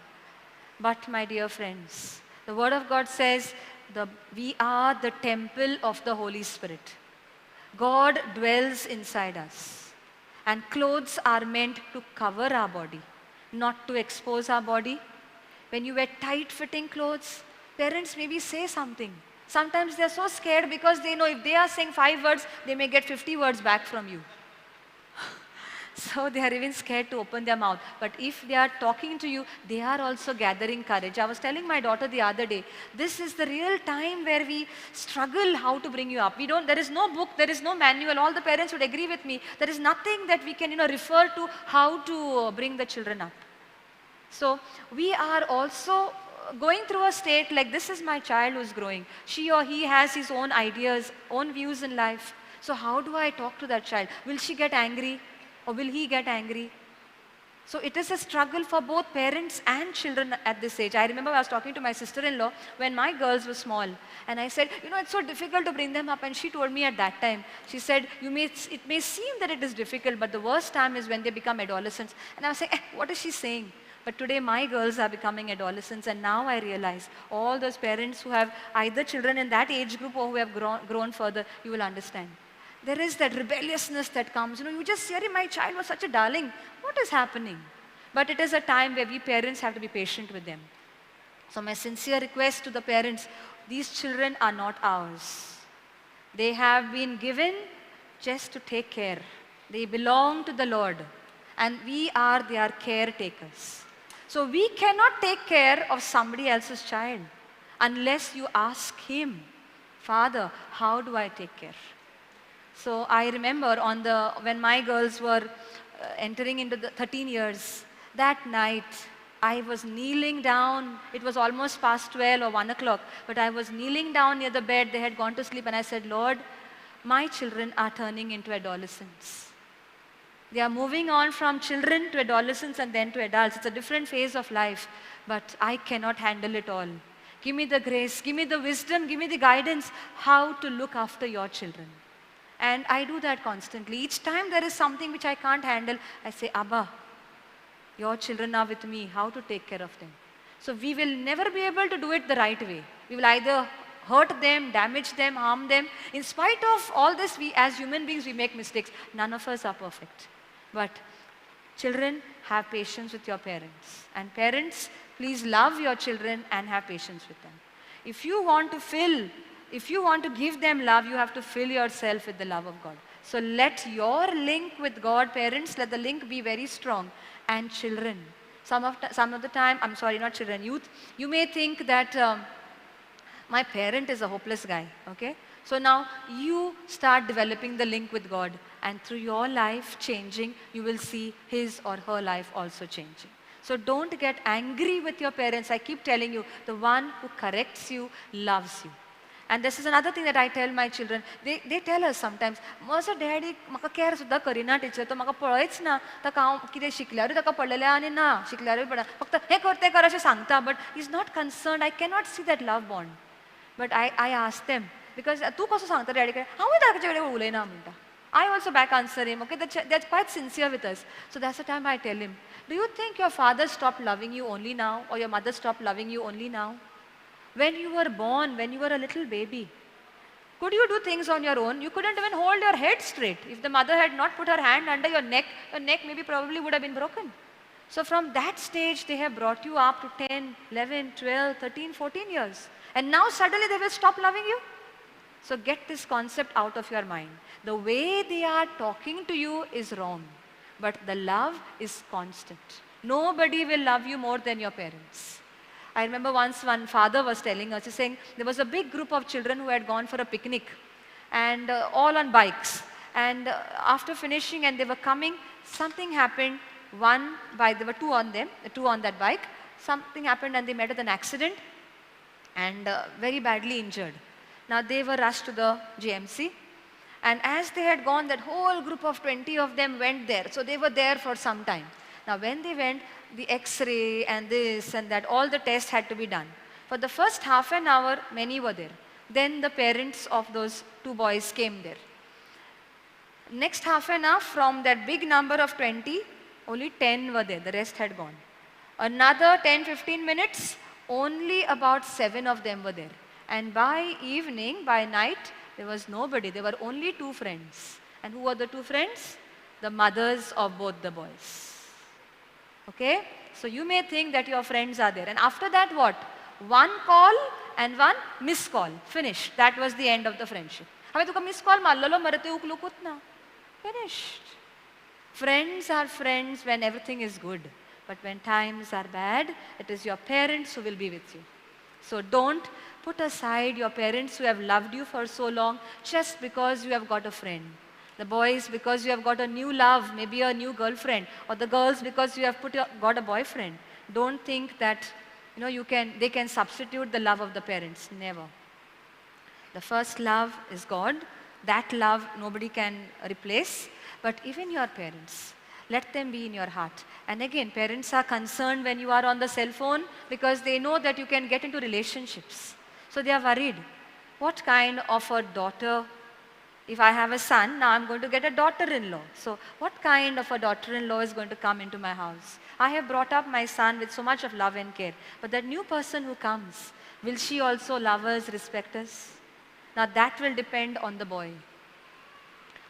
But my dear friends, the Word of God says, we are the temple of the Holy Spirit. God dwells inside us. And clothes are meant to cover our body, not to expose our body. When you wear tight-fitting clothes, parents maybe say something. Sometimes they're so scared because they know if they are saying 5 words, they may get 50 words back from you. So they are even scared to open their mouth. But if they are talking to you, they are also gathering courage. I was telling my daughter the other day, this is the real time where we struggle how to bring you up. There is no book, there is no manual. All the parents would agree with me. There is nothing that we can refer to how to bring the children up. So we are also going through a state like, this is my child who's growing. She or he has his own ideas, own views in life. So how do I talk to that child? Will she get angry? Or will he get angry? So it is a struggle for both parents and children at this age. I remember I was talking to my sister-in-law when my girls were small. And I said, it's so difficult to bring them up. And she told me at that time, she said, it may seem that it is difficult, but the worst time is when they become adolescents. And I was saying, what is she saying? But today my girls are becoming adolescents, and now I realize all those parents who have either children in that age group or who have grown further, you will understand. There is that rebelliousness that comes. You just say, my child was such a darling. What is happening? But it is a time where we parents have to be patient with them. So my sincere request to the parents, these children are not ours. They have been given just to take care. They belong to the Lord, and we are their caretakers. So we cannot take care of somebody else's child unless you ask him, Father, how do I take care? So I remember when my girls were entering into the 13 years, that night I was kneeling down. It was almost past 12 or 1 o'clock, but I was kneeling down near the bed. They had gone to sleep, and I said, Lord, my children are turning into adolescents. They are moving on from children to adolescents and then to adults. It's a different phase of life, but I cannot handle it all. Give me the grace, give me the wisdom, give me the guidance how to look after your children. And I do that constantly. Each time there is something which I can't handle, I say, Abba, your children are with me, how to take care of them. So we will never be able to do it the right way. We will either hurt them, damage them, harm them. In spite of all this, we as human beings, we make mistakes. None of us are perfect. But children, have patience with your parents. And parents, please love your children and have patience with them. If you want to give them love, you have to fill yourself with the love of God. So let your link with God, parents, let the link be very strong. And children, some of the time, I'm sorry, not children, youth, you may think that my parent is a hopeless guy, okay? So now you start developing the link with God, and through your life changing, you will see his or her life also changing. So don't get angry with your parents. I keep telling you, the one who corrects you loves you. And this is another thing that I tell my children. They tell us sometimes, "माझा daddy म्हाका care सुद्धा करिना teacher, तो म्हाका पळयच ना, ताका हांव कितें शिकल्यारूय ताका पडलेलें आनी ना, शिकल्यारूय पडना, फक्त हे कर ते कर अशें सांगता, but he's not concerned. I cannot see that love bond. But I ask them, because तू कसो सांगता daddy कडेन, हांवूय ताचे कडेन उलयना म्हणटा. I also back answer him, okay, they're quite sincere with us. So that's the time I tell him, do you think your father stopped loving you only now, or your mother stopped loving you only now? When you were born, when you were a little baby, could you do things on your own? You couldn't even hold your head straight. If the mother had not put her hand under your neck maybe probably would have been broken. So from that stage, they have brought you up to 10, 11, 12, 13, 14 years. And now suddenly they will stop loving you? So get this concept out of your mind. The way they are talking to you is wrong, but the love is constant. Nobody will love you more than your parents. I remember once one father was telling us, he's saying there was a big group of children who had gone for a picnic. and all on bikes. And after finishing and they were coming, something happened. There were two on them, two on that bike. Something happened and they met with an accident and very badly injured. Now they were rushed to the GMC. And as they had gone, that whole group of 20 of them went there. So they were there for some time. Now when they went, the X-ray and this and that, all the tests had to be done. For the first half an hour, many were there. Then the parents of those two boys came there. Next half an hour, from that big number of 20, only 10 were there. The rest had gone. Another 10-15 minutes, only about 7 of them were there. And by evening, by night, there was nobody. There were only 2 friends. And who were the 2 friends? The mothers of both the boys. Okay? So you may think that your friends are there. And after that, what? 1 call and 1 missed call. Finished. That was the end of the friendship. हमें तुका miss call मारलो मरते उकलुकुत ना. Finished. Friends are friends when everything is good. But when times are bad, it is your parents who will be with you. So don't put aside your parents who have loved you for so long just because you have got a friend. The boys because you have got a new love, maybe a new girlfriend, or the girls because you have got a boyfriend. Don't think that they can substitute the love of the parents. Never. The first love is God. That love nobody can replace. But even your parents, let them be in your heart. And again, parents are concerned when you are on the cell phone because they know that you can get into relationships. So they are worried. What kind of a daughter, if I have a son, now I'm going to get a daughter-in-law. So what kind of a daughter-in-law is going to come into my house? I have brought up my son with so much of love and care. But that new person who comes, will she also love us, respect us? Now that will depend on the boy.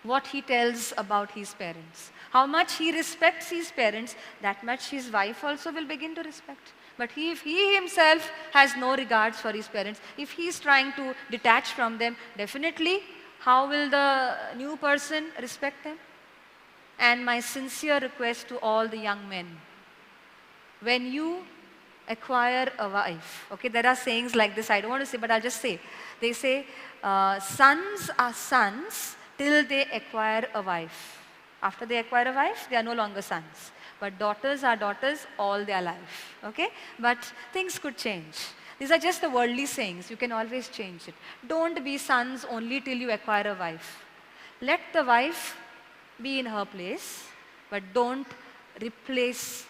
What he tells about his parents. How much he respects his parents, that much his wife also will begin to respect. But if he himself has no regards for his parents, if he is trying to detach from them, definitely, how will the new person respect them? And my sincere request to all the young men, when you acquire a wife, okay, there are sayings like this, I don't want to say, but I'll just say. They say, sons are sons till they acquire a wife. After they acquire a wife, they are no longer sons. But daughters are daughters all their life, okay? But things could change. These are just the worldly sayings. You can always change it. Don't be sons only till you acquire a wife. Let the wife be in her place, but don't replace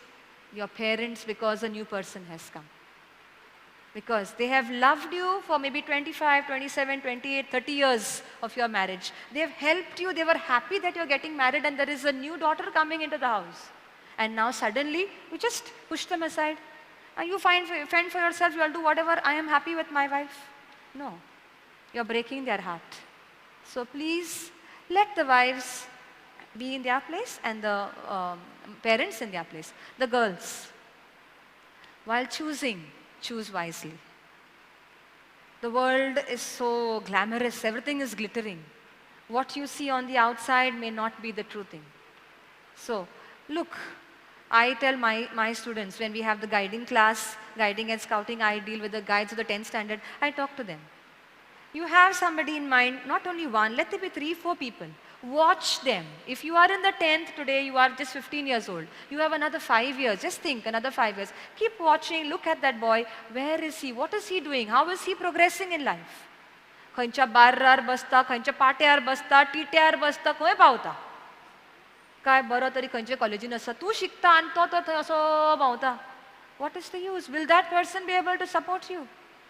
your parents because a new person has come. Because they have loved you for maybe 25, 27, 28, 30 years of your marriage. They have helped you. They were happy that you're getting married and there is a new daughter coming into the house. And now suddenly, you just push them aside. And you fend for yourself, you'll do whatever, I am happy with my wife. No, you're breaking their heart. So please, let the wives be in their place and the parents in their place. The girls, while choosing, choose wisely. The world is so glamorous, everything is glittering. What you see on the outside may not be the true thing. So, look, I tell my students when we have the guiding class, guiding and scouting, I deal with the guides of the 10th standard, I talk to them. You have somebody in mind, not only one, let there be 3, 4 people. Watch them. If you are in the 10th today, you are just 15 years old. You have another 5 years. Just think, another 5 years. Keep watching, look at that boy. Where is he? What is he doing? How is he progressing in life? खंयच्या बार्रार बसता, खंयच्या पाट्यार बसता, टिट्यार बसता, खंय पावता? काय बरो तरी खंयच्या कॉलेजीन आसा, तूं शिकता आनी तो थंय असो भोंवता. What is the use? Will that person be able to support you?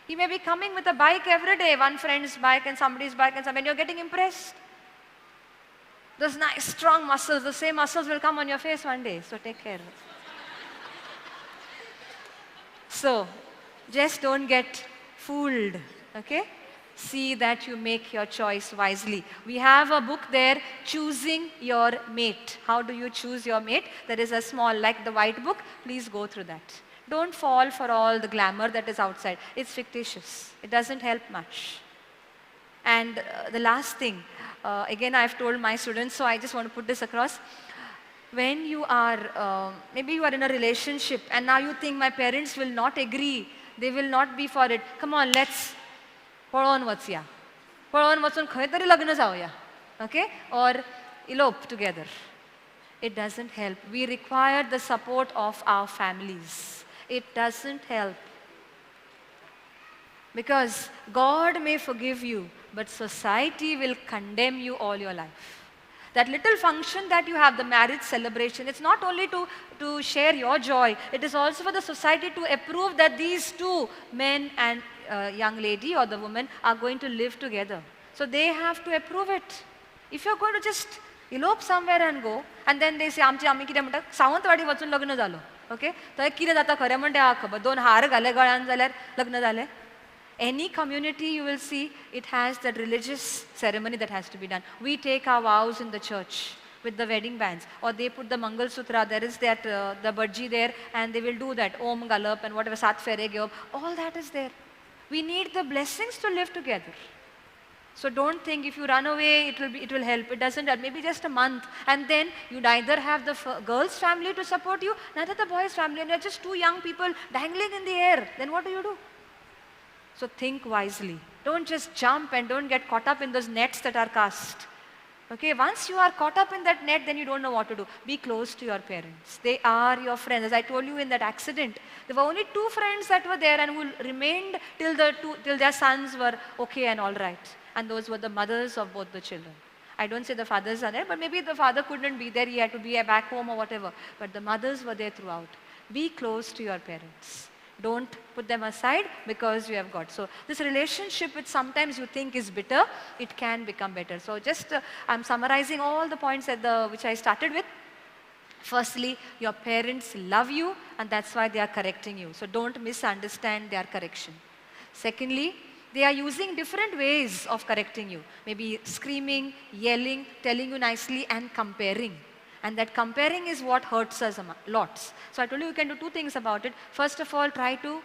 He may be coming with a bike every day, one friend's bike and somebody's bike, and you're getting impressed. Those nice, strong muscles, the same muscles will come on your face one day. So take care. So, just don't get fooled, okay? See that you make your choice wisely. We have a book there, Choosing Your Mate. How do you choose your mate? There is a small, like the white book, please go through that. Don't fall for all the glamour that is outside. It's fictitious. It doesn't help much. And the last thing, again I've told my students, so I just want to put this across. When you are, maybe you are in a relationship and now you think my parents will not agree, they will not be for it. Come on, let's, पळोवन वचया. पळोवन वचून खंय तरी लग्न जावया. Okay? Or elope together. It doesn't help. We require the support of our families. It doesn't help. Because God may forgive you, but society will condemn you all your life. That little function that you have, the marriage celebration, it's not only to share your joy, it is also for the society to approve that these two men and young lady or the woman are going to live together. So they have to approve it. If you're going to just elope somewhere and go, and then they say, आम्ही कितें म्हणटा सावंतवाडी वचून लग्न जालो. Okay थंय कितें जाता खरें म्हणटा हांव खबर 2 हार घाले गळ्यान जाल्यार लग्न जालें. Any community you will see, it has that religious ceremony that has to be done. We take our vows in the church with the wedding bands, or they put the Mangal Sutra, there is that, the Bajji there, and they will do that, Om Galap and whatever, Sat Fere Gyop, all that is there. We need the blessings to live together. So don't think if you run away, it will help. It doesn't help. Maybe just a month, and then you neither have the girl's family to support you, neither the boy's family, and you're just two young people dangling in the air. Then what do? So think wisely. Don't just jump and don't get caught up in those nets that are cast. Okay, once you are caught up in that net, then you don't know what to do. Be close to your parents. They are your friends. As I told you in that accident, there were only 2 friends that were there and who remained till their sons were okay and all right. And those were the mothers of both the children. I don't say the fathers are there, but maybe the father couldn't be there. He had to be back home or whatever. But the mothers were there throughout. Be close to your parents. Don't put them aside because you have got. So this relationship which sometimes you think is bitter, it can become better. So just I'm summarizing all the points which I started with. Firstly, your parents love you and that's why they are correcting you. So don't misunderstand their correction. Secondly, they are using different ways of correcting you. Maybe screaming, yelling, telling you nicely and comparing. And that comparing is what hurts us lots. So I told you can do 2 things about it. First of all, try to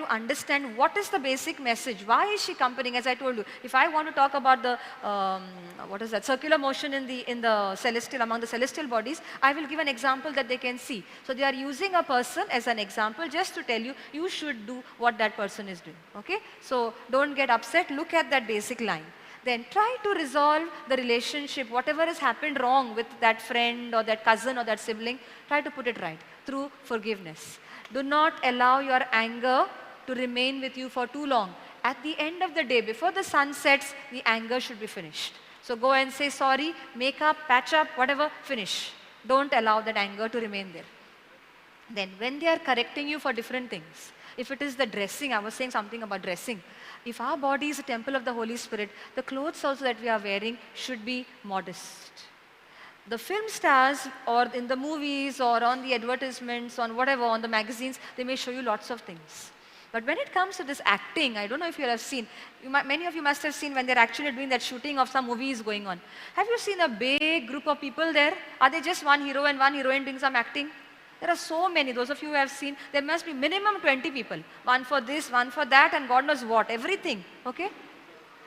understand what is the basic message. Why is she comparing? As I told you, if I want to talk about the circular motion in the celestial, among the celestial bodies, I will give an example that they can see. So they are using a person as an example just to tell you, you should do what that person is doing. Okay? So don't get upset. Look at that basic line. Then try to resolve the relationship, whatever has happened wrong with that friend or that cousin or that sibling, try to put it right through forgiveness. Do not allow your anger to remain with you for too long. At the end of the day, before the sun sets, the anger should be finished. So go and say sorry, make up, patch up, whatever, finish. Don't allow that anger to remain there. Then when they are correcting you for different things, if it is the dressing, I was saying something about dressing. If our body is a temple of the Holy Spirit, the clothes also that we are wearing should be modest. The film stars or in the movies or on the advertisements, on whatever, on the magazines, they may show you lots of things. But when it comes to this acting, I don't know if you have seen, many of you must have seen when they're actually doing that shooting of some movies going on. Have you seen a big group of people there? Are they just one hero and one heroine doing some acting? There are so many. Those of you who have seen, there must be minimum 20 people. One for this, one for that, and God knows what, everything. Okay?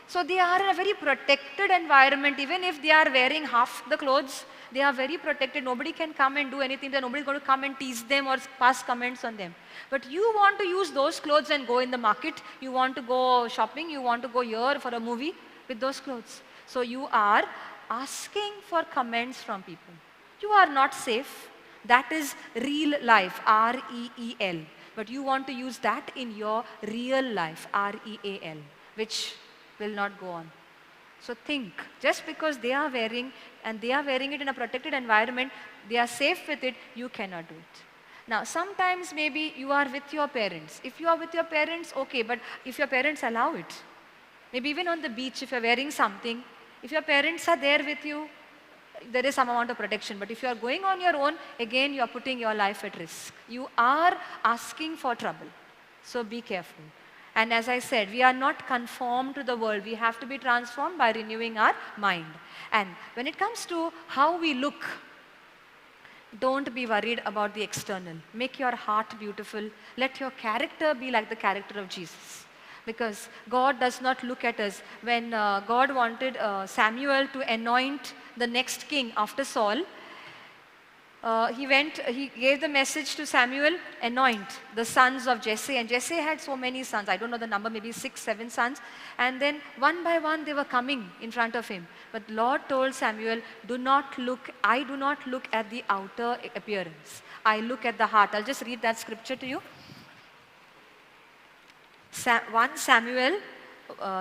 So they are in a very protected environment. Even if they are wearing half the clothes, they are very protected. Nobody can come and do anything. Nobody's going to come and tease them or pass comments on them. But you want to use those clothes and go in the market. You want to go shopping. You want to go here for a movie with those clothes. So you are asking for comments from people. You are not safe. That is real life, R-E-E-L. But you want to use that in your real life, R-E-A-L, which will not go on. So think, just because they are wearing, and they are wearing it in a protected environment, they are safe with it, you cannot do it. Now, sometimes maybe you are with your parents. If you are with your parents, okay, but if your parents allow it, maybe even on the beach, if you're wearing something, if your parents are there with you, there is some amount of protection. But if you are going on your own, again, you are putting your life at risk. You are asking for trouble. So be careful. And as I said, we are not conformed to the world. We have to be transformed by renewing our mind. And when it comes to how we look, don't be worried about the external. Make your heart beautiful. Let your character be like the character of Jesus. Because God does not look at us. When God wanted Samuel to anoint the next king after Saul, he gave the message to Samuel, anoint the sons of Jesse. And Jesse had so many sons. I don't know the number, maybe 6, 7 sons. And then one by one they were coming in front of him. But Lord told Samuel, I do not look at the outer appearance. I look at the heart. I'll just read that scripture to you. 1 Samuel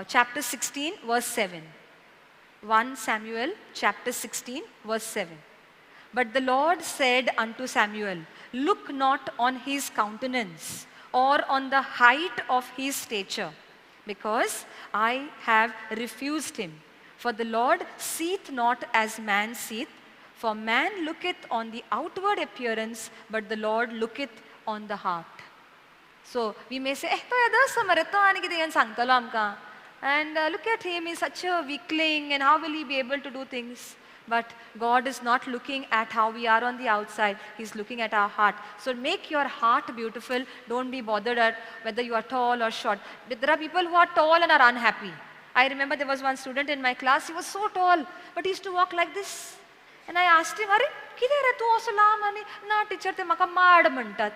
chapter 16 verse 7. 1 Samuel chapter 16 verse 7. But the Lord said unto Samuel, look not on his countenance or on the height of his stature, because I have refused him. For the Lord seeth not as man seeth, for man looketh on the outward appearance, but the Lord looketh on the heart. So we may say, and look at him, he's such a weakling, and how will he be able to do things? But God is not looking at how we are on the outside. He's looking at our heart. So make your heart beautiful. Don't be bothered at whether you are tall or short. There are people who are tall and are unhappy. I remember there was one student in my class. He was so tall, but he used to walk like this. And I asked him, "Are किधर तू असं लांब आणि ना teacher ते माका माड म्हणतात,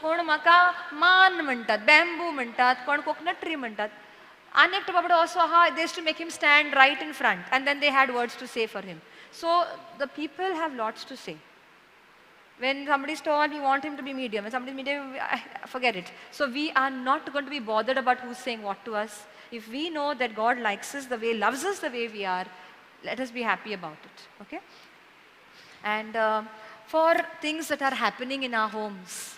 कोण माका मान म्हणतात, bamboo म्हणतात, कोण coconut tree म्हणतात." Anekta babbada also, they used to make him stand right in front, and then they had words to say for him. So the people have lots to say. When somebody's tall, we want him to be medium. When somebody's medium, forget it. So we are not going to be bothered about who's saying what to us. If we know that God likes us the way, loves us the way we are, let us be happy about it. Okay? And for things that are happening in our homes,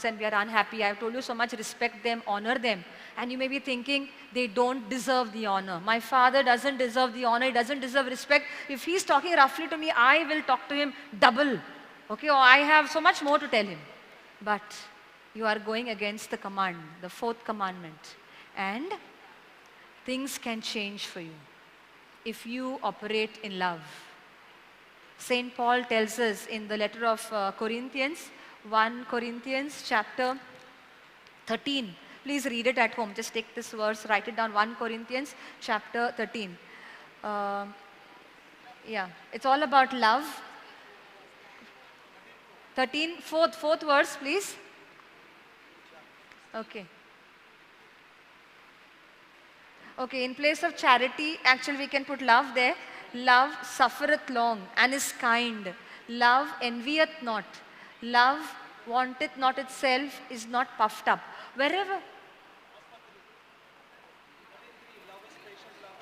and we are unhappy, I have told you so much, respect them, honor them. And you may be thinking, they don't deserve the honor. My father doesn't deserve the honor, he doesn't deserve respect. If he's talking roughly to me, I will talk to him double. Okay, or I have so much more to tell him. But you are going against the command, the 4th commandment. And things can change for you if you operate in love. St. Paul tells us in the letter of Corinthians, 1 Corinthians chapter 13. Please read it at home. Just take this verse, write it down. 1 Corinthians chapter 13. Yeah, it's all about love. 13, fourth verse, please. Okay. Okay, in place of charity, actually we can put love there. Love suffereth long and is kind. Love envieth not. Love wanteth not itself, is not puffed up. Wherever.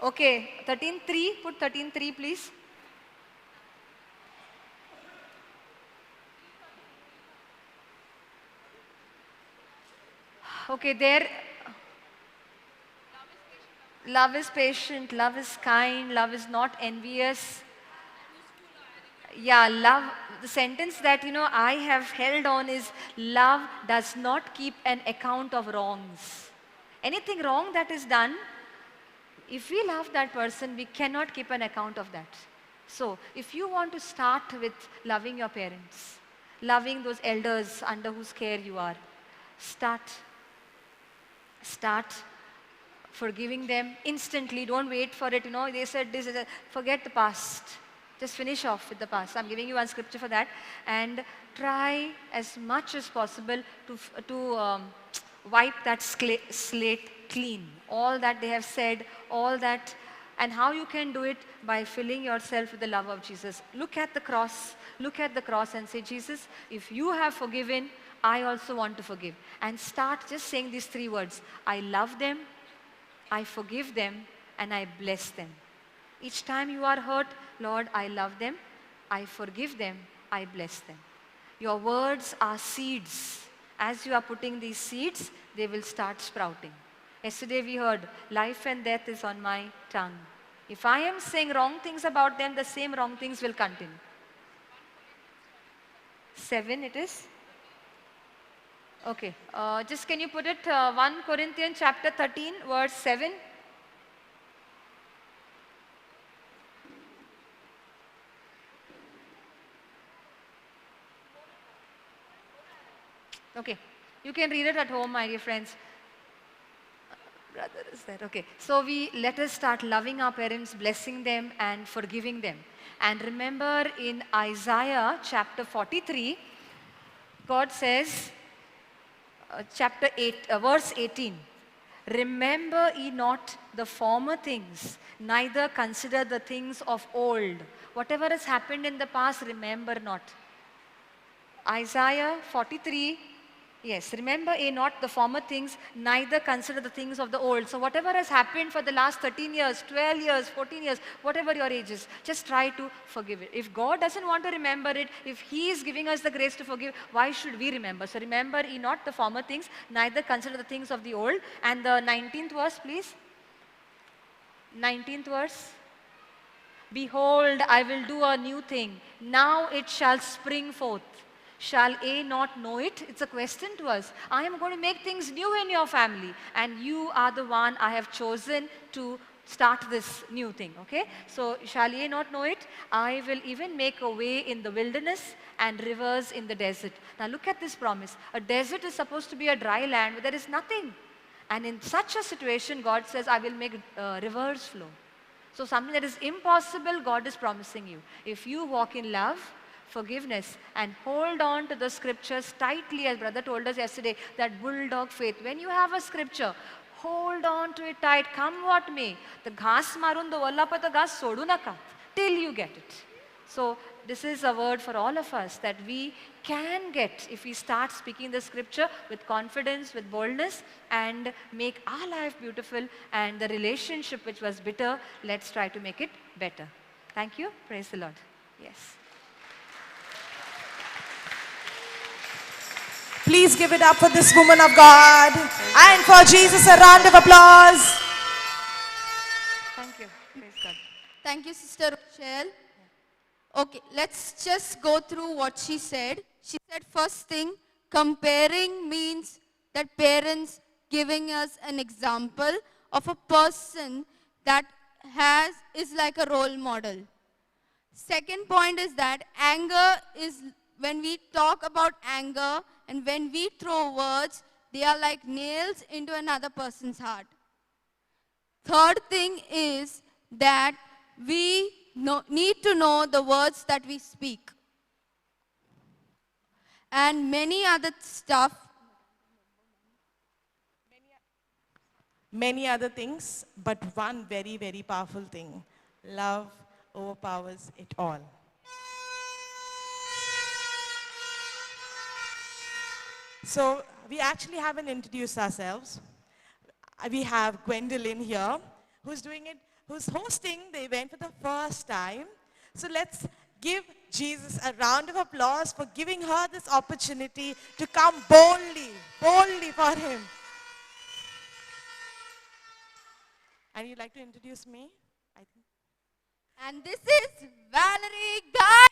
Okay, 13:3, put 13:3 please. Okay, there. Love is patient, love is kind, love is not envious. Yeah, love, the sentence that, I have held on is, love does not keep an account of wrongs. Anything wrong that is done, if we love that person, we cannot keep an account of that. So, if you want to start with loving your parents, loving those elders under whose care you are, start forgiving them instantly. Don't wait for it. They said this, forget the past. Just finish off with the past. I'm giving you one scripture for that. And try as much as possible to wipe that slate clean. All that they have said, all that. And how you can do it? By filling yourself with the love of Jesus. Look at the cross. Look at the cross and say, Jesus, if you have forgiven, I also want to forgive. And start just saying these 3 words. I love them, I forgive them, and I bless them. Each time you are hurt, Lord, I love them, I forgive them, I bless them. Your words are seeds. As you are putting these seeds, they will start sprouting. Yesterday we heard, life and death is on my tongue. If I am saying wrong things about them, the same wrong things will continue. 7 it is? Okay, just can you put it 1 Corinthians chapter 13 verse 7? Okay, you can read it at home, my dear friends. Brother is there. Okay. So let us start loving our parents, blessing them and forgiving them. And remember in Isaiah chapter 43, God says, chapter 8, verse 18. Remember ye not the former things, neither consider the things of old. Whatever has happened in the past, remember not. Isaiah 43, yes, remember ye not the former things, neither consider the things of the old. So whatever has happened for the last 13 years, 12 years, 14 years, whatever your age is, just try to forgive it. If God doesn't want to remember it, if He is giving us the grace to forgive, why should we remember? So remember ye not the former things, neither consider the things of the old. And the 19th verse, please. 19th verse. Behold, I will do a new thing. Now it shall spring forth. Shall ye not know it? It's a question to us. I am going to make things new in your family, and you are the one I have chosen to start this new thing. Okay? So, shall ye not know it? I will even make a way in the wilderness and rivers in the desert. Now, look at this promise. A desert is supposed to be a dry land where there is nothing. And in such a situation, God says, I will make rivers flow. So something that is impossible, God is promising you. If you walk in love, forgiveness, and hold on to the scriptures tightly, as brother told us yesterday, that bulldog faith. When you have a scripture, hold on to it tight, come what may. The ghas marun, the wallapa, the ghas sodu naka, till you get it. So this is a word for all of us that we can get if we start speaking the scripture with confidence, with boldness, and make our life beautiful, and the relationship which was bitter, let's try to make it better. Thank you. Praise the Lord. Yes. Please give it up for this woman of God. And for Jesus, a round of applause. Thank you. Praise God. Thank you, Sister Rochelle. Okay, let's just go through what she said. She said, first thing, comparing means that parents giving us an example of a person that is like a role model. Second point is that anger is, when we talk about anger and when we throw words, they are like nails into another person's heart. Third thing is that we need to know the words that we speak. And many other stuff. Many other things, but one very, very powerful thing. Love overpowers it all. So we actually haven't introduced ourselves. We have Gwendolyn here, who's doing it, who's hosting the event for the first time. So let's give Jesus a round of applause for giving her this opportunity to come boldly for him. And you'd like to introduce me? I think. And this is Valerie Guy.